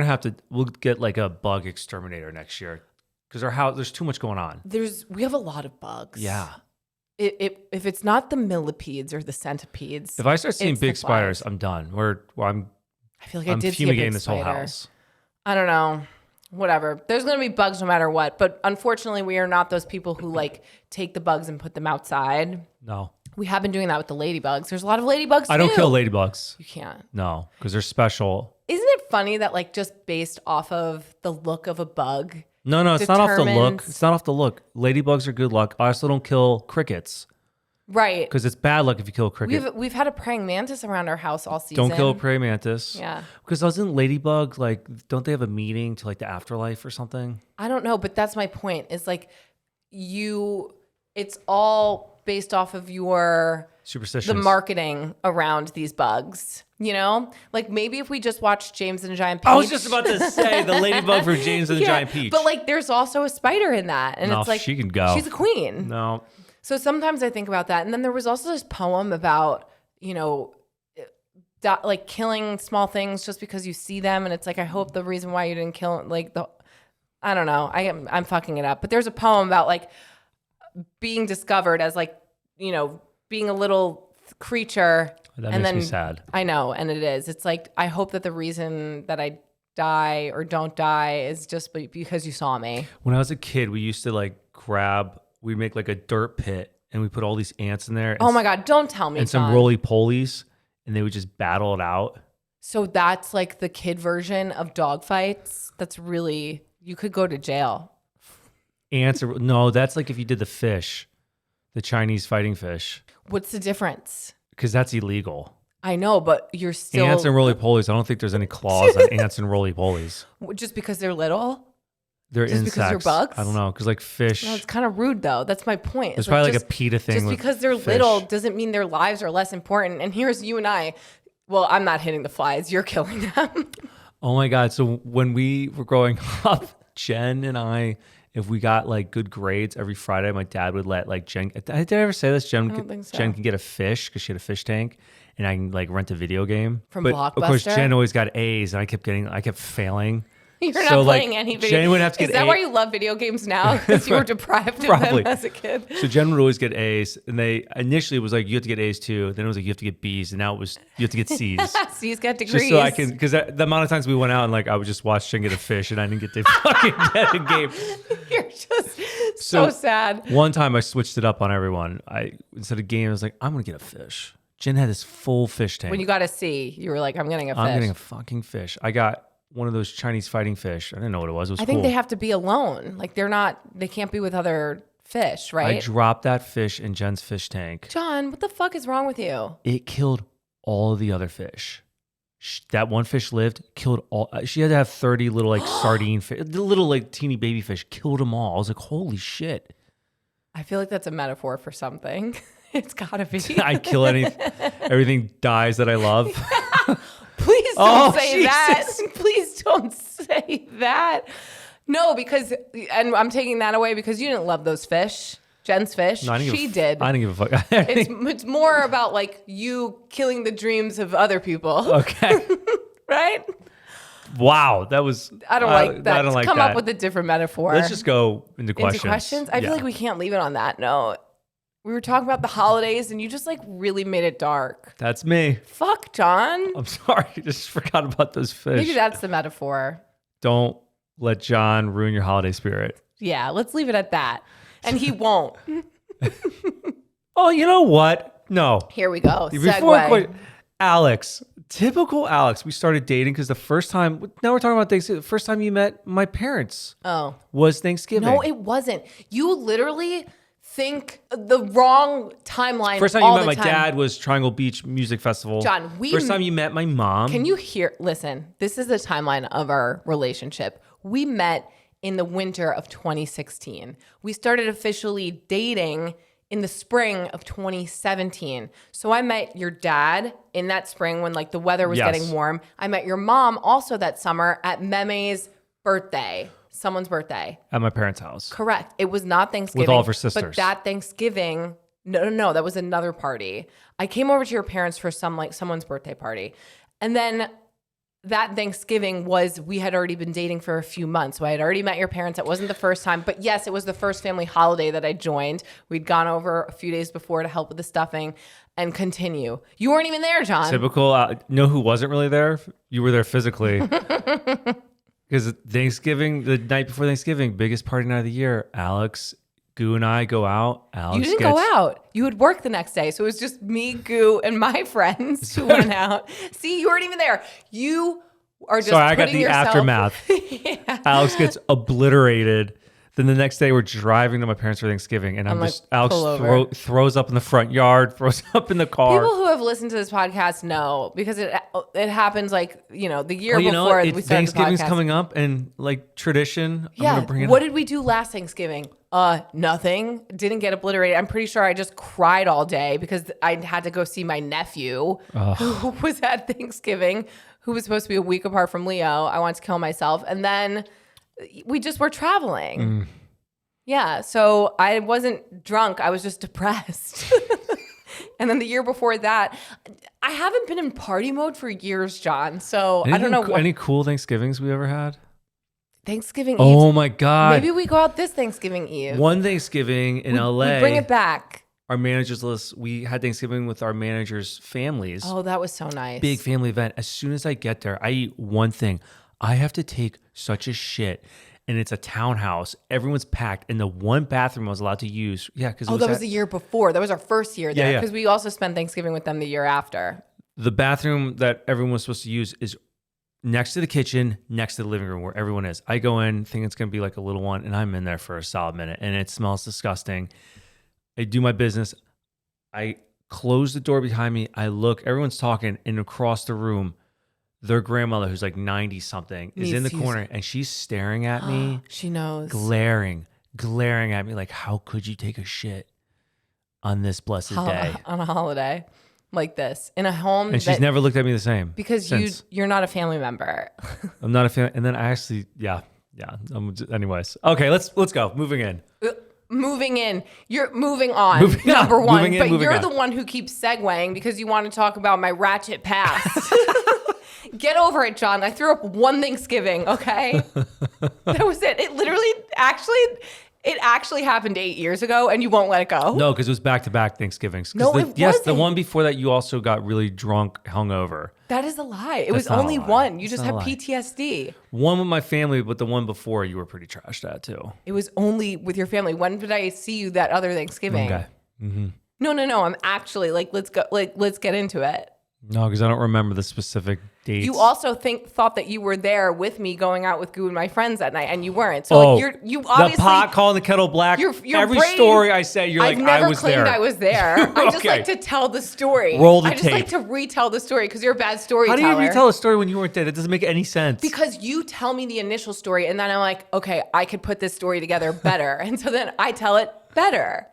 We'll get like a bug exterminator next year. Because our house, there's too much going on. We have a lot of bugs. Yeah. If it's not the millipedes or the centipedes. If I start seeing big spiders, I'm done. I feel like I did fumigating see this whole house. I don't know. Whatever. There's going to be bugs no matter what. But unfortunately, we are not those people who like take the bugs and put them outside. No. We have been doing that with the ladybugs. There's a lot of ladybugs too. I don't kill ladybugs. You can't. No, because they're special. Isn't it funny that like just based off of the look of a bug? No, it's not off the look. It's not off the look. Ladybugs are good luck. I also don't kill crickets. Right. Because it's bad luck if you kill a cricket. We've had a praying mantis around our house all season. Don't kill a praying mantis. Yeah. Because doesn't ladybug, like, don't they have a meeting to like the afterlife or something? I don't know, but that's my point. Is like it's all based off of your superstitions, the marketing around these bugs. You know, like maybe if we just watched James and the Giant Peach. I was just about to say the ladybug from James and the Giant Peach. But like, there's also a spider in that, and it's like she can go. She's a queen. No. So sometimes I think about that, and then there was also this poem about like killing small things just because you see them, and it's like I hope the reason why you didn't kill I don't know. I'm fucking it up, but there's a poem about like being discovered as like being a little creature. That makes me sad. I know, and it is. It's like, I hope that the reason that I die or don't die is just because you saw me. When I was a kid, we used to like we'd make like a dirt pit, and we put all these ants in there. Oh my God, don't tell me, and some roly-polies. and they would just battle it out. So that's like the kid version of dog fights. That's really, you could go to jail. No, that's like if you did the fish, the Chinese fighting fish. What's the difference? Because that's illegal. I know, but you're still... Ants and roly-polies, I don't think there's any claws on ants and roly-polies. Just because they're little? They're just insects. Because they're bugs? I don't know, because like fish... No, it's kind of rude though. That's my point. There's probably like a PETA thing. Just because they're little doesn't mean their lives are less important. And here's you and I. Well, I'm not hitting the flies. You're killing them. Oh my God. So when we were growing up, Jen and I, if we got like good grades every Friday, my dad would let like Jen... Did I ever say this? Jen can get a fish because she had a fish tank. And I can like rent a video game. Blockbuster? Of course, Jen always got A's and I kept failing. You're not playing any video games. Jen would have to get Is that why you love video games now? Because you were deprived of them as a kid. So Jen would always get A's. And initially it was like, you have to get A's too. Then it was like, you have to get B's. And now it was, you have to get C's. C's got degrees. Just so I can, because the amount of times we went out and like, I would just watch Jen get a fish and I didn't get to fucking get a game. You're just so sad. One time I switched it up on everyone. Instead of game, I was like, I'm going to get a fish. Jen had this full fish tank. When you got a C, you were like, I'm getting a fish. I'm getting a fucking fish. I got one of those Chinese fighting fish. I didn't know what it was. It was I think they have to be alone. Like they can't be with other fish, right? I dropped that fish in Jen's fish tank. John, what the fuck is wrong with you? It killed all of the other fish. That one fish lived, killed all. She had to have 30 little like sardine fish, the little like teeny baby fish, killed them all. I was like, holy shit. I feel like that's a metaphor for something. It's gotta be. I kill everything dies that I love. Please don't say that. Please don't say that. No, and I'm taking that away because you didn't love those fish. Jen's fish. No, she did. I didn't give a fuck. It's more about like you killing the dreams of other people. Okay. Right? Wow, that was. I don't like that. I don't like Come that. up with a different metaphor. Let's just go into questions. I feel like we can't leave it on that note. We were talking about the holidays and you just like really made it dark. That's me. Fuck, John. I'm sorry. I just forgot about those fish. Maybe that's the metaphor. Don't let John ruin your holiday spirit. Yeah, let's leave it at that. And he won't. Oh, you know what? No. Here we go. Segue. Alex. Typical Alex. We started dating because the first time, now we're talking about Thanksgiving. The first time you met my parents was Thanksgiving. No, it wasn't. You literally think the wrong timeline. First time you met my dad was Triangle Beach Music Festival. John, first time you met my mom. Can you listen, this is the timeline of our relationship. We met in the winter of 2016. We started officially dating in the spring of 2017. So I met your dad in that spring when like the weather was getting warm. I met your mom also that summer at Meme's birthday. Someone's birthday. At my parents' house. Correct. It was not Thanksgiving. With all of her sisters. But that Thanksgiving, no, that was another party. I came over to your parents for someone's birthday party. And then that Thanksgiving we had already been dating for a few months. So I had already met your parents. It wasn't the first time. But yes, it was the first family holiday that I joined. We'd gone over a few days before to help with the stuffing and continue. You weren't even there, John. Typical. Know who wasn't really there? You were there physically. Because Thanksgiving, the night before Thanksgiving, biggest party night of the year, Alex, Goo, and I go out. You didn't go out. You would work the next day. So it was just me, Goo, and my friends who went out. See, you weren't even there. You are just I got the aftermath. Yeah. Alex gets obliterated. Then the next day we're driving to my parents for Thanksgiving, and Alex throws up in the front yard, throws up in the car. People who have listened to this podcast know because it happens like the year before we started Thanksgiving's the podcast. coming up, and like tradition. Yeah. I'm gonna bring it what up. did we do last Thanksgiving? Nothing. Didn't get obliterated. I'm pretty sure I just cried all day because I had to go see my nephew who was at Thanksgiving, who was supposed to be a week apart from Leo. I wanted to kill myself, and then we just were traveling. Yeah, so I wasn't drunk. I was just depressed. And then the year before that, I haven't been in party mode for years, John. So I don't know. Any cool Thanksgivings we ever had? Thanksgiving Eve. Oh my God. Maybe we go out this Thanksgiving Eve. One Thanksgiving in LA. We bring it back. Our managers list, we had Thanksgiving with our managers' families. Oh, that was so nice. Big family event. As soon as I get there, I eat one thing. I have to take such a shit. And it's a townhouse. Everyone's packed. And the one bathroom I was allowed to use. Yeah, because that was the year before. That was our first year there. Yeah. Because we also spent Thanksgiving with them the year after. The bathroom that everyone was supposed to use is next to the kitchen, next to the living room where everyone is. I go in, think it's going to be like a little one, and I'm in there for a solid minute, and it smells disgusting. I do my business. I close the door behind me. I look, everyone's talking, and across the room, their grandmother, who's like 90-something, is in the corner, and she's staring at me. She knows. Glaring at me like, how could you take a shit on this blessed day? On a holiday like this in a home, and she's never looked at me the same because you're not a family member. I'm not a fan. And then I actually, anyways, okay, let's go. Moving in. You're moving on. Number one, but you're the one who keeps segueing because you want to talk about my ratchet past. Get over it, John. I threw up one Thanksgiving. Okay, that was it. It actually happened 8 years ago, and you won't let it go. No, because it was back-to-back Thanksgivings. No, it yes, wasn't. the one before that, you also got really drunk, hungover. That is a lie. It was only one. You just had PTSD. One with my family, but the one before, you were pretty trashed at too. It was only with your family. When did I see you that other Thanksgiving? Okay. Mm-hmm. No. I'm actually let's go. Let's get into it. No, because I don't remember the specific dates. You also thought that you were there with me going out with Goo and my friends that night, and you weren't. So you obviously the pot calling the kettle black. Your every brain, story I say, you're like, I was there. I've never claimed I was there. I just like to tell the story. Roll the tape. I just like to retell the story because you're a bad storyteller. How do you retell a story when you weren't there? That doesn't make any sense. Because you tell me the initial story, and then I'm like, okay, I could put this story together better, and so then I tell it better.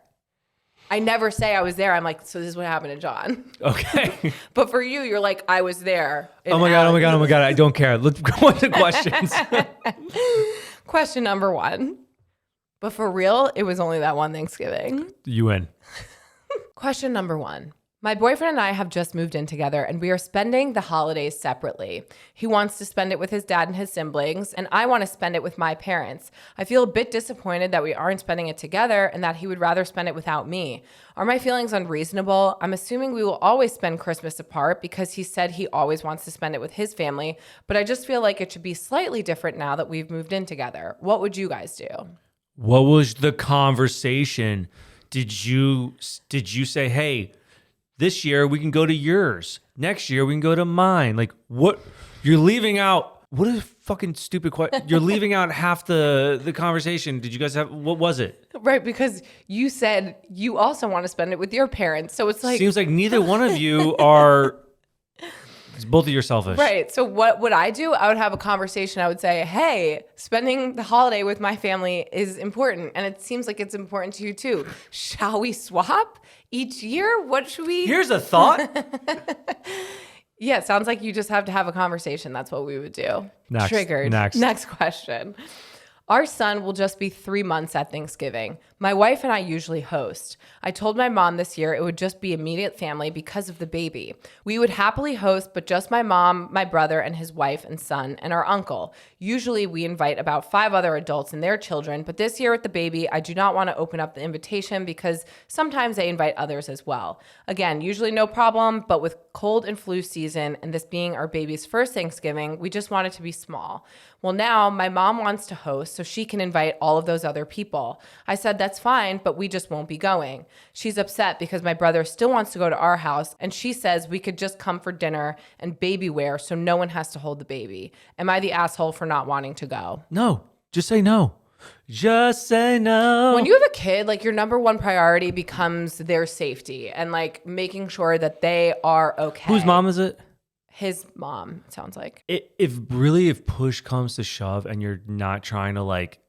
I never say I was there. I'm like, so this is what happened to John. Okay. But for you, you're like, I was there. Oh my God. I don't care. Let's go on to questions. Question number one. But for real, it was only that one Thanksgiving. You win. Question number one. My boyfriend and I have just moved in together, and we are spending the holidays separately. He wants to spend it with his dad and his siblings, and I want to spend it with my parents. I feel a bit disappointed that we aren't spending it together and that he would rather spend it without me. Are my feelings unreasonable? I'm assuming we will always spend Christmas apart because he said he always wants to spend it with his family, but I just feel like it should be slightly different now that we've moved in together. What would you guys do? What was the conversation? Did you say, hey, this year we can go to yours. Next year we can go to mine. Like, what? You're leaving out. What a fucking stupid question. You're leaving out half the conversation. Did you guys have, what was it? Right, because you said you also want to spend it with your parents. So it's like. Seems like neither one of you are, it's both of you are selfish. Right. So what would I do? I would have a conversation. I would say, hey, spending the holiday with my family is important. And it seems like it's important to you too. Shall we swap each year? What should we? Here's a thought. Yeah, it sounds like you just have to have a conversation. That's what we would do. Next. Triggered. Next question. Our son will just be 3 months at Thanksgiving. My wife and I usually host. I told my mom this year it would just be immediate family because of the baby. We would happily host, but just my mom, my brother, and his wife and son, and our uncle. Usually we invite about 5 other adults and their children, but this year with the baby, I do not want to open up the invitation because sometimes they invite others as well. Again, usually no problem, but with cold and flu season and this being our baby's first Thanksgiving, we just want it to be small. Well, now my mom wants to host so she can invite all of those other people. I said, that's fine, but we just won't be going. She's upset because my brother still wants to go to our house, and she says we could just come for dinner and baby wear so no one has to hold the baby. Am I the asshole for not wanting to go? No, just say no. Just say no. When you have a kid, like your number one priority becomes their safety and like making sure that they are okay. Whose mom is it? His mom, it sounds like. If push comes to shove and you're not trying to like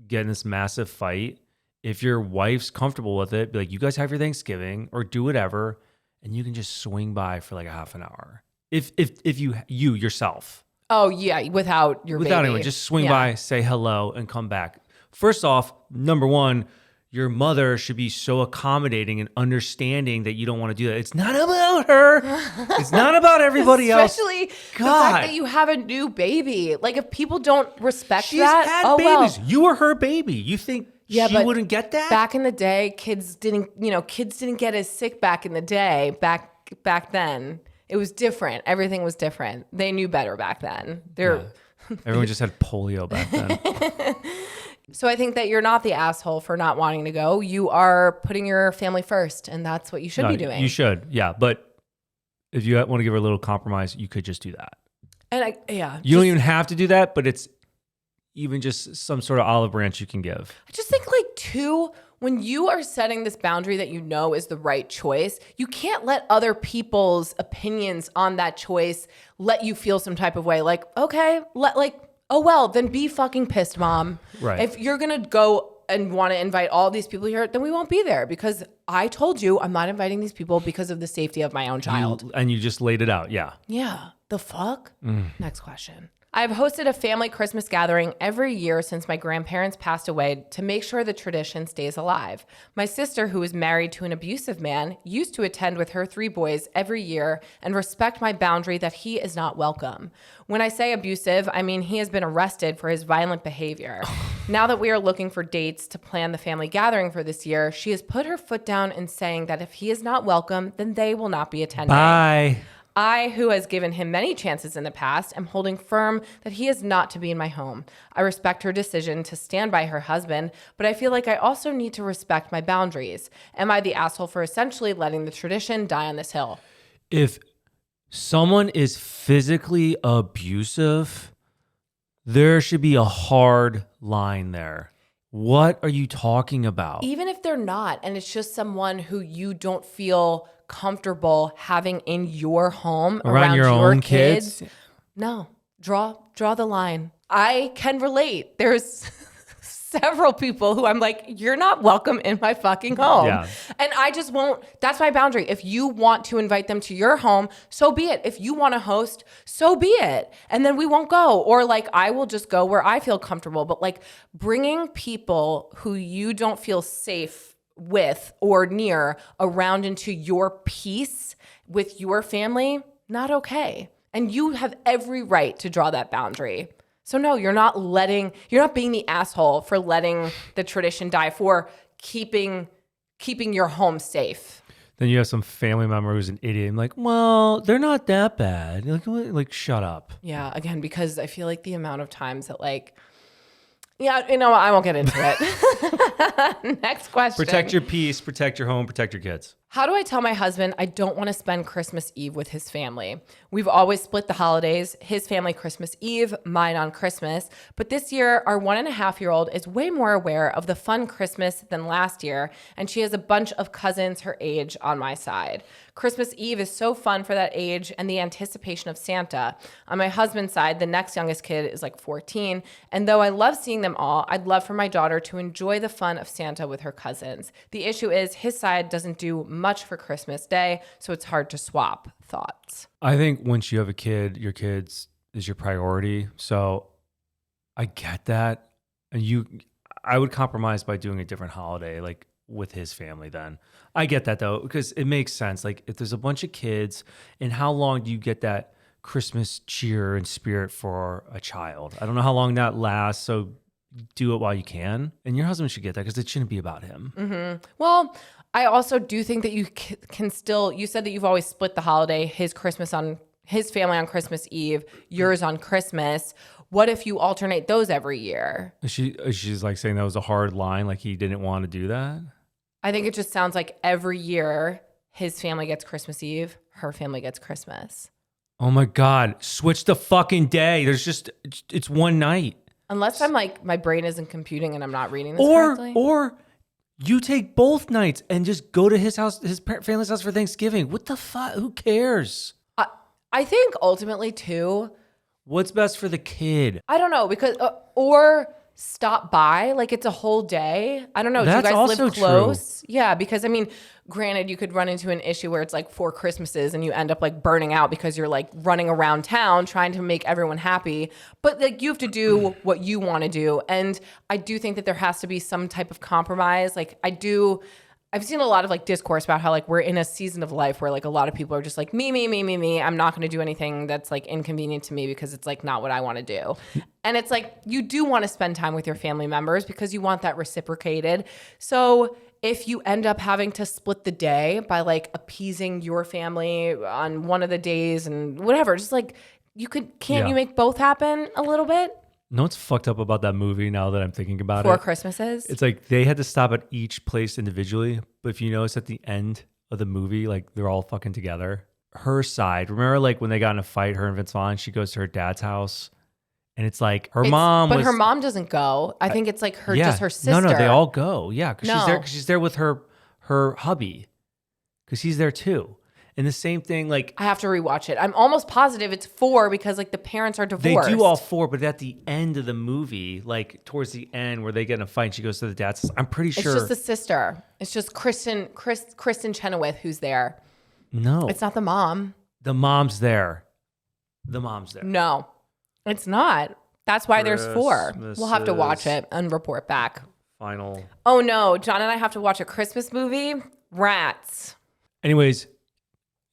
get in this massive fight, if your wife's comfortable with it, be like, you guys have your Thanksgiving or do whatever, and you can just swing by for like a half an hour. If you yourself. Oh yeah, without baby. Anyone, just swing by, say hello, and come back. First off, number one, your mother should be so accommodating and understanding that you don't want to do that. It's not about her. It's not about everybody else. Especially the fact that you have a new baby. Like if people don't respect She's that, had babies. Well. You were her baby. You think she wouldn't get that? Back in the day, kids didn't get as sick back in the day. Back then, it was different. Everything was different. They knew better back then. Everyone just had polio back then. So I think that you're not the asshole for not wanting to go. You are putting your family first, and that's what you should be doing. You should, yeah. But if you want to give her a little compromise, you could just do that. And you don't even have to do that, but it's even just some sort of olive branch you can give. I just think like too, when you are setting this boundary that you know is the right choice, you can't let other people's opinions on that choice let you feel some type of way. Like, okay, oh well, then be fucking pissed, mom. Right. If you're gonna go and want to invite all these people here, then we won't be there because I told you I'm not inviting these people because of the safety of my own child. And you just laid it out, yeah. Yeah. The fuck? Next question. I've hosted a family Christmas gathering every year since my grandparents passed away to make sure the tradition stays alive. My sister, who is married to an abusive man, used to attend with her 3 boys every year and respect my boundary that he is not welcome. When I say abusive, I mean he has been arrested for his violent behavior. Now that we are looking for dates to plan the family gathering for this year, she has put her foot down in saying that if he is not welcome, then they will not be attending. Bye. I, who has given him many chances in the past, am holding firm that he is not to be in my home. I respect her decision to stand by her husband, but I feel like I also need to respect my boundaries. Am I the asshole for essentially letting the tradition die on this hill? If someone is physically abusive, there should be a hard line there. What are you talking about? Even if they're not, and it's just someone who you don't feel comfortable having in your home around your own kids. No, draw the line. I can relate. There's several people who I'm like, you're not welcome in my fucking home. Yeah. And I just won't. That's my boundary. If you want to invite them to your home, so be it. If you want to host, so be it. And then we won't go. Or like, I will just go where I feel comfortable. But like bringing people who you don't feel safe with or near around into your peace with your family, not okay. And you have every right to draw that boundary. So no, you're not being the asshole for letting the tradition die, for keeping your home safe. Then you have some family member who's an idiot. I'm like, well, they're not that bad. Like, shut up. Yeah, again, because I feel like the amount of times that like, yeah, I won't get into it. Next question. Protect your peace, protect your home, protect your kids. How do I tell my husband I don't want to spend Christmas Eve with his family? We've always split the holidays, his family Christmas Eve, mine on Christmas. But this year, our 1.5-year-old is way more aware of the fun Christmas than last year, and she has a bunch of cousins her age on my side. Christmas Eve is so fun for that age and the anticipation of Santa. On my husband's side, the next youngest kid is like 14, and though I love seeing them all, I'd love for my daughter to enjoy the fun of Santa with her cousins. The issue is his side doesn't do much for Christmas Day, so it's hard to swap. Thoughts? I think once you have a kid, your kids is your priority. So I get that. And I would compromise by doing a different holiday, like with his family then. I get that though, because it makes sense. Like if there's a bunch of kids, and how long do you get that Christmas cheer and spirit for a child? I don't know how long that lasts. So do it while you can. And your husband should get that because it shouldn't be about him. Mm-hmm. Well, I also do think that you can still, you said that you've always split the holiday, his family on Christmas Eve, yours on Christmas. What if you alternate those every year? She's like saying that was a hard line, like he didn't want to do that? I think it just sounds like every year his family gets Christmas Eve, her family gets Christmas. Oh my God, switch the fucking day. It's one night. Unless I'm like, my brain isn't computing and I'm not reading this correctly. Or you take both nights and just go to his house, his family's house for Thanksgiving. What the fuck? Who cares? I think ultimately too. What's best for the kid? I don't know, because or stop by, like it's a whole day. I don't know. That's do you guys live close? True. Yeah, because I mean, granted, you could run into an issue where it's like 4 Christmases and you end up like burning out because you're like running around town trying to make everyone happy. But like you have to do what you want to do. And I do think that there has to be some type of compromise. Like I've seen a lot of like discourse about how like we're in a season of life where like a lot of people are just like me. I'm not going to do anything that's like inconvenient to me because it's like not what I want to do. And it's like you do want to spend time with your family members because you want that reciprocated. So if you end up having to split the day by like appeasing your family on one of the days and whatever, just like can't you make both happen a little bit? No, what's fucked up about that movie now that I'm thinking about 4 Christmases? It's like they had to stop at each place individually. But if you notice at the end of the movie, like they're all fucking together. her side. Remember, like when they got in a fight, her and Vince Vaughn, she goes to her dad's house, and it's like her mom. But her mom doesn't go. I think it's like just her sister. No, they all go. Yeah, because she's there with her hubby, because he's there too. And the same thing, like I have to rewatch it. I'm almost positive it's 4 because like the parents are divorced. They do all 4, but at the end of the movie, like towards the end where they get in a fight, and she goes to the dad's house. I'm pretty sure it's just the sister. It's just Kristen Chenoweth who's there. No, it's not the mom. The mom's there. No, it's not. That's why there's 4. We'll have to watch it and report back. Final. Oh no, John and I have to watch a Christmas movie. Rats. Anyways,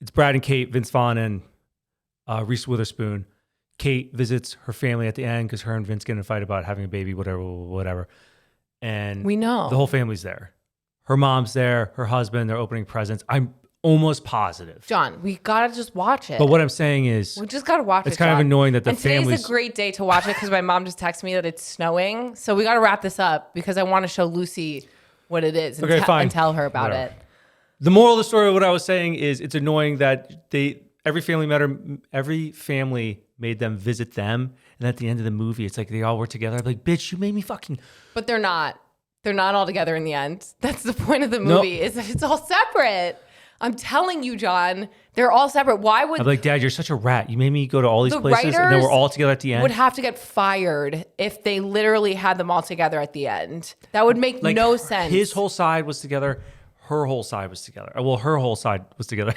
it's Brad and Kate, Vince Vaughn and Reese Witherspoon. Kate visits her family at the end because her and Vince get in a fight about having a baby, whatever. And we know the whole family's there. Her mom's there, her husband, they're opening presents. I'm almost positive. John, we gotta just watch it. But what I'm saying is, we just gotta watch it. It's kind of annoying that the family. Today's a great day to watch it because my mom just texted me that it's snowing. So we gotta wrap this up because I want to show Lucy what it is and, and tell her about it. The moral of the story of what I was saying is, it's annoying that every family made them visit them, and at the end of the movie, it's like they all were together. I'm like, bitch, you made me fucking. But they're not. They're not all together in the end. That's the point of the movie. Is that it's all separate. I'm telling you, John, they're all separate. Why would... I'm like, Dad, you're such a rat. You made me go to all these places and then we're all together at the end. Would have to get fired if they literally had them all together at the end. That would make no sense. His whole side was together. Her whole side was together. Well, her whole side was together.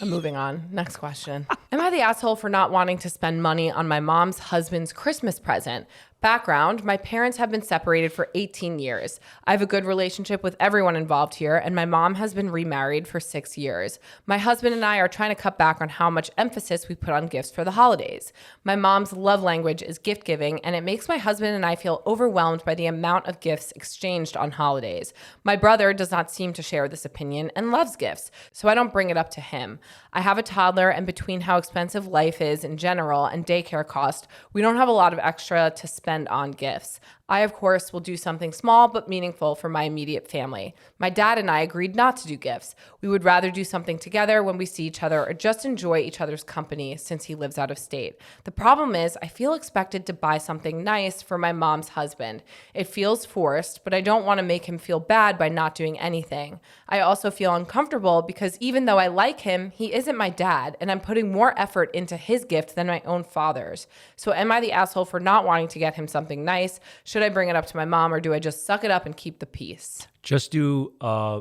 I'm moving on. Next question. Am I the asshole for not wanting to spend money on my mom's husband's Christmas present? Background, my parents have been separated for 18 years. I have a good relationship with everyone involved here, and my mom has been remarried for 6 years. My husband and I are trying to cut back on how much emphasis we put on gifts for the holidays. My mom's love language is gift giving, and it makes my husband and I feel overwhelmed by the amount of gifts exchanged on holidays. My brother does not seem to share this opinion and loves gifts, so I don't bring it up to him. I have a toddler, and between how expensive life is in general and daycare cost, we don't have a lot of extra to spend on gifts. I, of course, will do something small but meaningful for my immediate family. My dad and I agreed not to do gifts. We would rather do something together when we see each other or just enjoy each other's company since he lives out of state. The problem is I feel expected to buy something nice for my mom's husband. It feels forced, but I don't want to make him feel bad by not doing anything. I also feel uncomfortable because even though I like him, he isn't my dad, and I'm putting more effort into his gift than my own father's. So am I the asshole for not wanting to get him something nice? Should I bring it up to my mom, or do I just suck it up and keep the peace? Just do a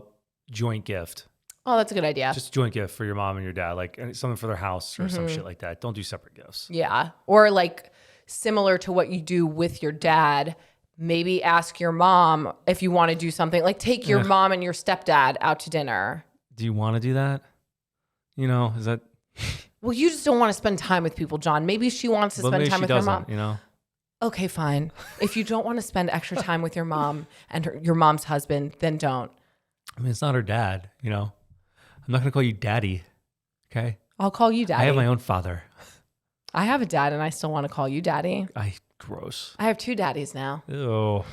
joint gift. Oh, that's a good idea. Just a joint gift for your mom and your dad, like something for their house or some shit like that. Don't do separate gifts. Yeah. Or like similar to what you do with your dad, maybe ask your mom if you want to do something. Like take your mom and your stepdad out to dinner. Do you want to do that? You know, is that... Well, you just don't want to spend time with people, John. Maybe she wants to spend time with her mom. You know? Okay, fine. If you don't want to spend extra time with your mom and your mom's husband, then don't. I mean, it's not her dad, you know? I'm not going to call you daddy, okay? I'll call you daddy. I have my own father. I have a dad and I still want to call you daddy. Gross. I have 2 daddies now. Ew.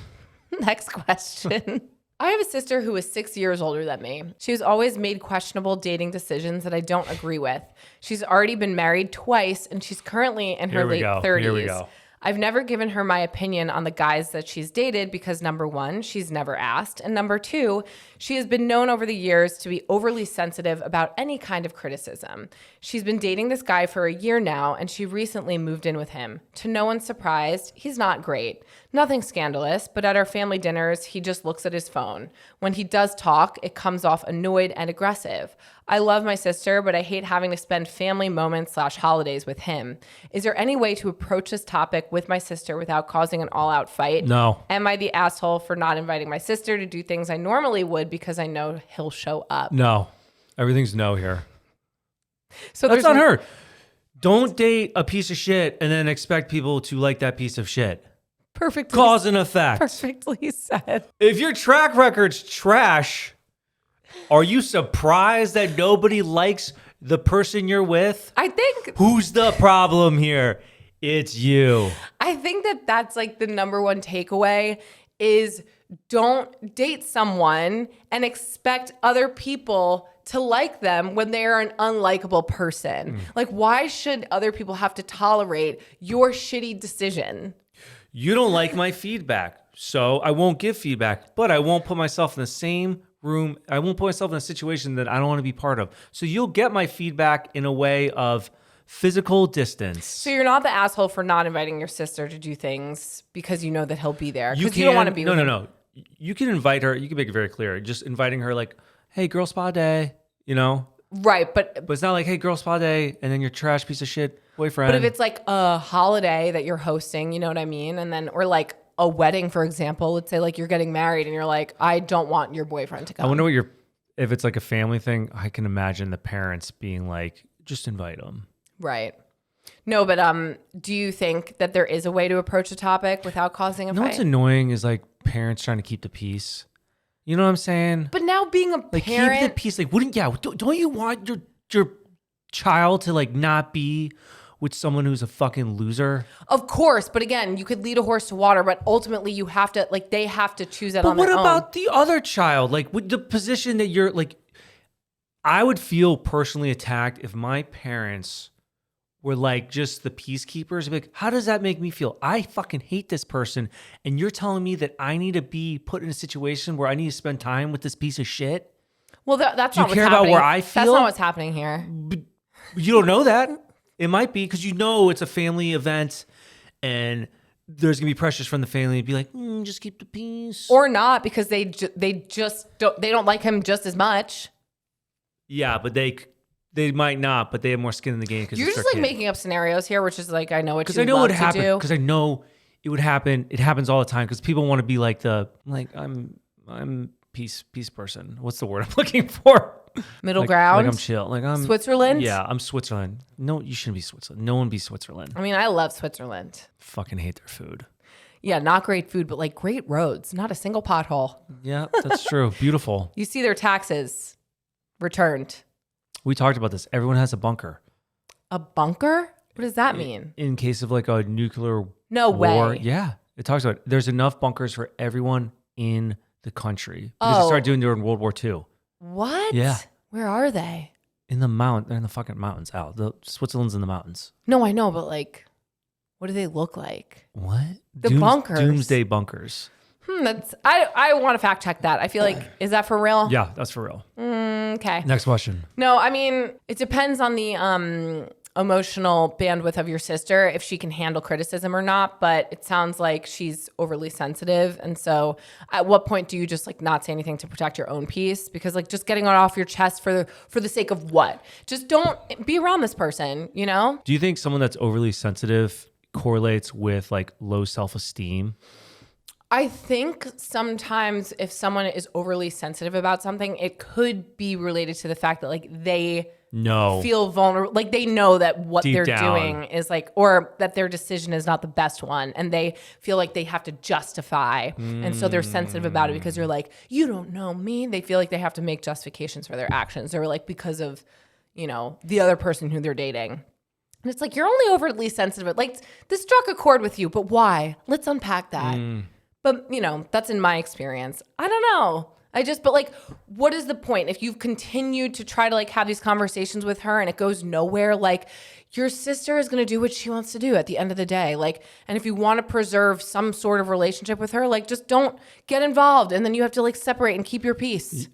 Next question. I have a sister who is 6 years older than me. She's always made questionable dating decisions that I don't agree with. She's already been married twice and she's currently in her late 30s. Here we go. I've never given her my opinion on the guys that she's dated because number 1, she's never asked. And number 2, she has been known over the years to be overly sensitive about any kind of criticism. She's been dating this guy for a year now, and she recently moved in with him. To no one's surprise, he's not great. Nothing scandalous, but at our family dinners, he just looks at his phone. When he does talk, it comes off annoyed and aggressive. I love my sister, but I hate having to spend family moments / holidays with him. Is there any way to approach this topic with my sister without causing an all-out fight? No. Am I the asshole for not inviting my sister to do things I normally would because I know he'll show up? No. Everything's no here. So that's on her. Don't date a piece of shit and then expect people to like that piece of shit. Perfectly. Cause and effect. Perfectly said. If your track record's trash, are you surprised that nobody likes the person you're with? I think... Who's the problem here? It's you. I think that that's like the number one takeaway is don't date someone and expect other people to like them when they are an unlikable person. Like, why should other people have to tolerate your shitty decision? You don't like my feedback, so I won't give feedback, but I won't put myself in the same room. I won't put myself in a situation that I don't want to be part of. So you'll get my feedback in a way of physical distance. So you're not the asshole for not inviting your sister to do things because you know that he'll be there. Because you don't want to be with him. No. You can invite her. You can make it very clear. Just inviting her like, hey, girl spa day, you know? Right, but it's not like, hey, girl spa day, and then your trash piece of shit boyfriend. But if it's like a holiday that you're hosting, you know what I mean? And then, or like a wedding, for example, let's say like you're getting married and you're like, I don't want your boyfriend to come. I wonder if it's like a family thing, I can imagine the parents being like, just invite them. Right. No, but do you think that there is a way to approach a topic without causing a fight? What's annoying is like parents trying to keep the peace. You know what I'm saying? But now being a like parent, keep the peace. Like don't you want your child to like not be with someone who's a fucking loser? Of course, but again, you could lead a horse to water, but ultimately you have to like they have to choose that on their own. But what about the other child? Like with the position that you're like, I would feel personally attacked if my parents were like just the peacekeepers. Like, how does that make me feel? I fucking hate this person, and you're telling me that I need to be put in a situation where I need to spend time with this piece of shit? Well, that's not what's happening. Do you care about where I feel? That's not what's happening here. But you don't know that. It might be because you know it's a family event, and there's gonna be pressures from the family to be like, just keep the peace, or not because they don't like him just as much. Yeah, but they might not, but they have more skin in the game because you're just like making up scenarios here, which is like I know what you love would to happen because I know it would happen. It happens all the time because people want to be like I'm peace person. What's the word I'm looking for? Middle ground. Like I'm chill. Like I'm Switzerland. Yeah, I'm Switzerland. No, you shouldn't be Switzerland. No one be Switzerland. I mean, I love Switzerland. Fucking hate their food. Yeah, not great food, but like great roads. Not a single pothole. Yeah, that's true. Beautiful. You see their taxes returned. We talked about this. Everyone has a bunker. A bunker? What does that mean? In case of like a nuclear war. Way. Yeah. It talks about there's enough bunkers for everyone in the country. Because they started doing during World War II. What? Yeah. Where are they? They're in the fucking mountains, Al. Switzerland's in the mountains. No, I know, but like, what do they look like? What? Bunkers. Doomsday bunkers. I want to fact check that. I feel like, is that for real? Yeah, that's for real. Okay. Next question. No, I mean, it depends on the emotional bandwidth of your sister, if she can handle criticism or not, but it sounds like she's overly sensitive. And so at what point do you just like not say anything to protect your own peace? Because like just getting it off your chest for the sake of what? Just don't be around this person, you know? Do you think someone that's overly sensitive correlates with like low self-esteem? I think sometimes if someone is overly sensitive about something, it could be related to the fact that like they feel vulnerable, like they know that what deep they're down doing is like, or that their decision is not the best one, and they feel like they have to justify, and so they're sensitive about it because you're like, you don't know me. They feel like they have to make justifications for their actions, or like because of, you know, the other person who they're dating. And it's like, you're only overly sensitive. Like this struck a chord with you, but why? Let's unpack that. But, you know, that's in my experience. I don't know. But like, what is the point? If you've continued to try to like have these conversations with her and it goes nowhere, like your sister is going to do what she wants to do at the end of the day. Like, and if you want to preserve some sort of relationship with her, like just don't get involved. And then you have to like separate and keep your peace.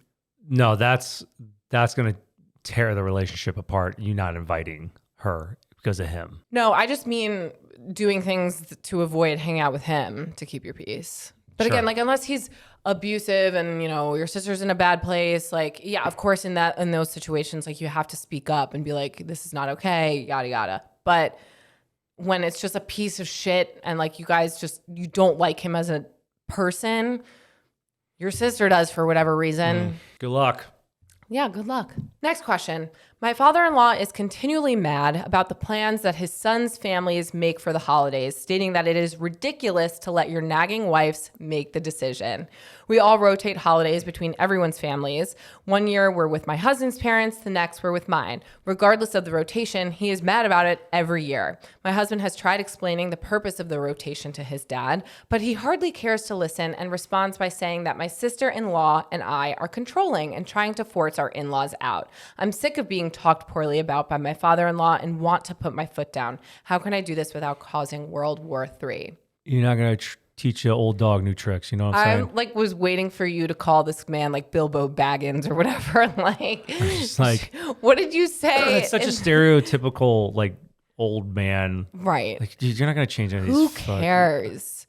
No, that's going to tear the relationship apart. You not inviting her because of him. No, I just mean doing things to avoid hanging out with him to keep your peace. But Sure. Again, like unless he's abusive and, you know, your sister's in a bad place, like, yeah, of course in those situations, like you have to speak up and be like, this is not okay, yada, yada. But when it's just a piece of shit and like you guys you don't like him as a person, your sister does for whatever reason. Good luck. Yeah, good luck. Next question. My father-in-law is continually mad about the plans that his son's families make for the holidays, stating that it is ridiculous to let your nagging wives make the decision. We all rotate holidays between everyone's families. One year we're with my husband's parents, the next we're with mine. Regardless of the rotation, he is mad about it every year. My husband has tried explaining the purpose of the rotation to his dad, but he hardly cares to listen and responds by saying that my sister-in-law and I are controlling and trying to force our in-laws out. I'm sick of being talked poorly about by my father-in-law and want to put my foot down. How can I do this without causing World War III? You're not going to teach you old dog new tricks. You know what I'm saying? I was waiting for you to call this man like Bilbo Baggins or whatever. What did you say? It's such a stereotypical like old man. Right. Like, dude, you're not going to change any of Who these. cares?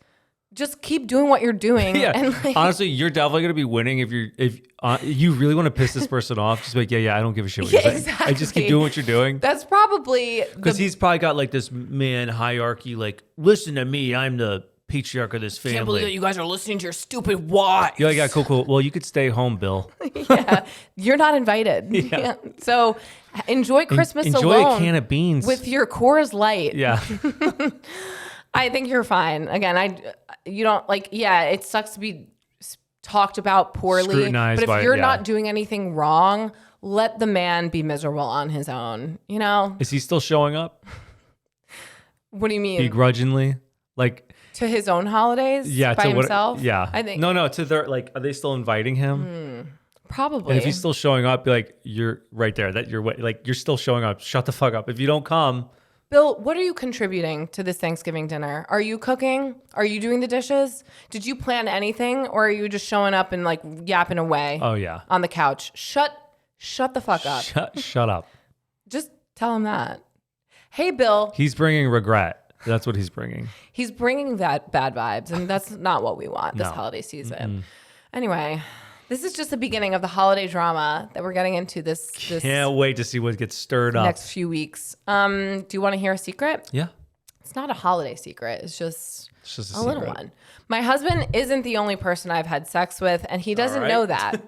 Just keep doing what you're doing. Yeah. And Honestly, you're definitely going to be winning if you really want to piss this person off. Just be like, yeah, I don't give a shit what you're saying. Exactly. I just keep doing what you're doing. That's probably because he's probably got like this man hierarchy. Like, listen to me, I'm the patriarch of this family. Can't believe that you guys are listening to your stupid wives. Yeah, cool. Well, you could stay home, Bill. Yeah, you're not invited. Yeah. So enjoy Christmas enjoy alone. Enjoy a can of beans with your Coors Light. Yeah. I think you're fine. Again, you don't like. Yeah, it sucks to be talked about poorly. Scrutinized but if you're not doing anything wrong, let the man be miserable on his own. You know? Is he still showing up? What do you mean? Begrudgingly, like to his own holidays? Yeah, by himself. Yeah, I think no. To their like, are they still inviting him? Probably. And if he's still showing up, be like, you're right there. That you're like, you're still showing up. Shut the fuck up. If you don't come. Bill, what are you contributing to this Thanksgiving dinner? Are you cooking? Are you doing the dishes? Did you plan anything, or are you just showing up and like yapping away? Oh yeah, on the couch. Shut the fuck up. Shut up. Just tell him that. Hey, Bill. He's bringing regret. That's what he's bringing. He's bringing that bad vibes, and that's not what we want this holiday season. Mm-mm. Anyway. This is just the beginning of the holiday drama that we're getting into this Can't wait to see what gets stirred up. Next few weeks. Do you want to hear a secret? Yeah. It's not a holiday secret. It's just a little one. My husband isn't the only person I've had sex with, and he doesn't know that.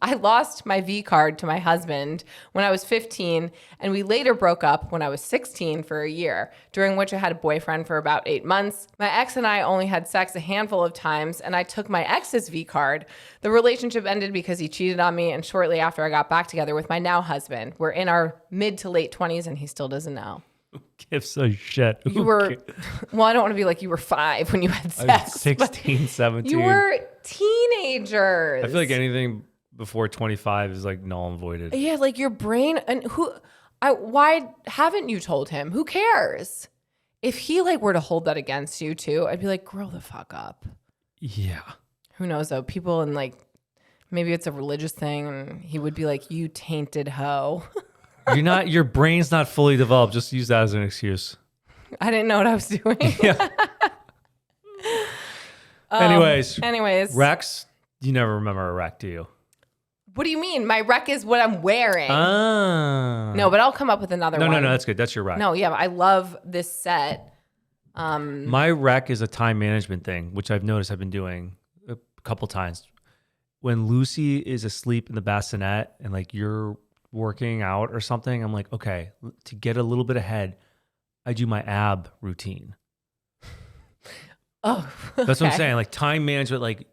I lost my V card to my husband when I was 15, and we later broke up when I was 16 for a year, during which I had a boyfriend for about 8 months. My ex and I only had sex a handful of times, and I took my ex's V card. The relationship ended because he cheated on me, and shortly after I got back together with my now husband. We're in our mid to late 20s, and he still doesn't know. Who gives a shit? You were, well, I don't want to be like you were 5 when you had sex. I was 16, 17. You were teenagers. I feel like anything before 25 is like null and voided. Yeah, like your brain, and why haven't you told him? Who cares? If he like were to hold that against you too, I'd be like, grow the fuck up. Yeah. Who knows though? People and like, maybe it's a religious thing, and he would be like, you tainted hoe. Your brain's not fully developed. Just use that as an excuse. I didn't know what I was doing. Yeah. Anyways. Rex, you never remember a rec, do you? What do you mean? My rec is what I'm wearing. Ah. No, but I'll come up with another one. No, that's good. That's your rec. No, yeah, I love this set. My rec is a time management thing, which I've noticed I've been doing a couple times. When Lucy is asleep in the bassinet and like you're working out or something, I'm like, okay, to get a little bit ahead, I do my ab routine. Oh, okay. That's what I'm saying. Like time management, like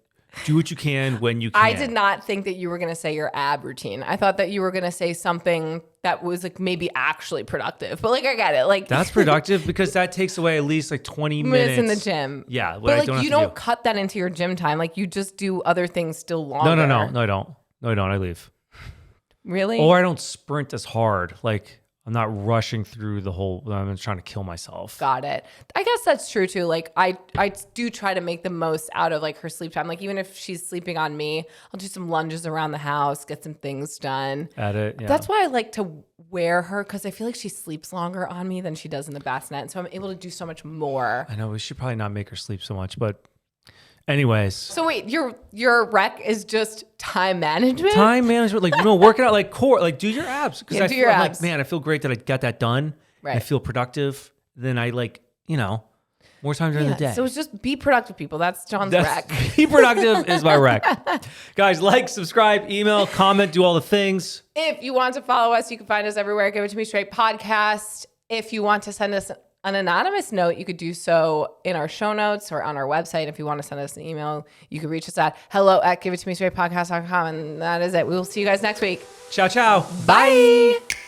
do what you can when you can. I did not think that you were going to say your ab routine. I thought that you were going to say something that was like maybe actually productive, but like I get it. Like that's productive because that takes away at least like 20 minutes in the gym. Yeah. But like you don't cut that into your gym time. Like you just do other things still longer. No, I don't. I leave. Really? Or I don't sprint as hard. Like I'm not rushing through the whole, I'm trying to kill myself. Got it. I guess that's true too. Like I do try to make the most out of like her sleep time. Like even if she's sleeping on me, I'll do some lunges around the house, get some things done. At it, yeah. That's why I like to wear her, because I feel like she sleeps longer on me than she does in the bassinet. And so I'm able to do so much more. I know we should probably not make her sleep so much, but anyways. So wait, your rec is just time management? Time management, like, working out like core, like do your abs. Because do your abs. Like, man, I feel great that I got that done. Right. I feel productive. Then I like, More time during the day. So it's just be productive, people. That's John's rec. Be productive is my rec. Guys, like, subscribe, email, comment, do all the things. If you want to follow us, you can find us everywhere. Give It To Me Straight podcast. If you want to send us an anonymous note, you could do so in our show notes or on our website. If you want to send us an email, you can reach us at hello@giveittomestraightpodcast.com. And that is it. We will see you guys next week. Ciao, ciao. Bye.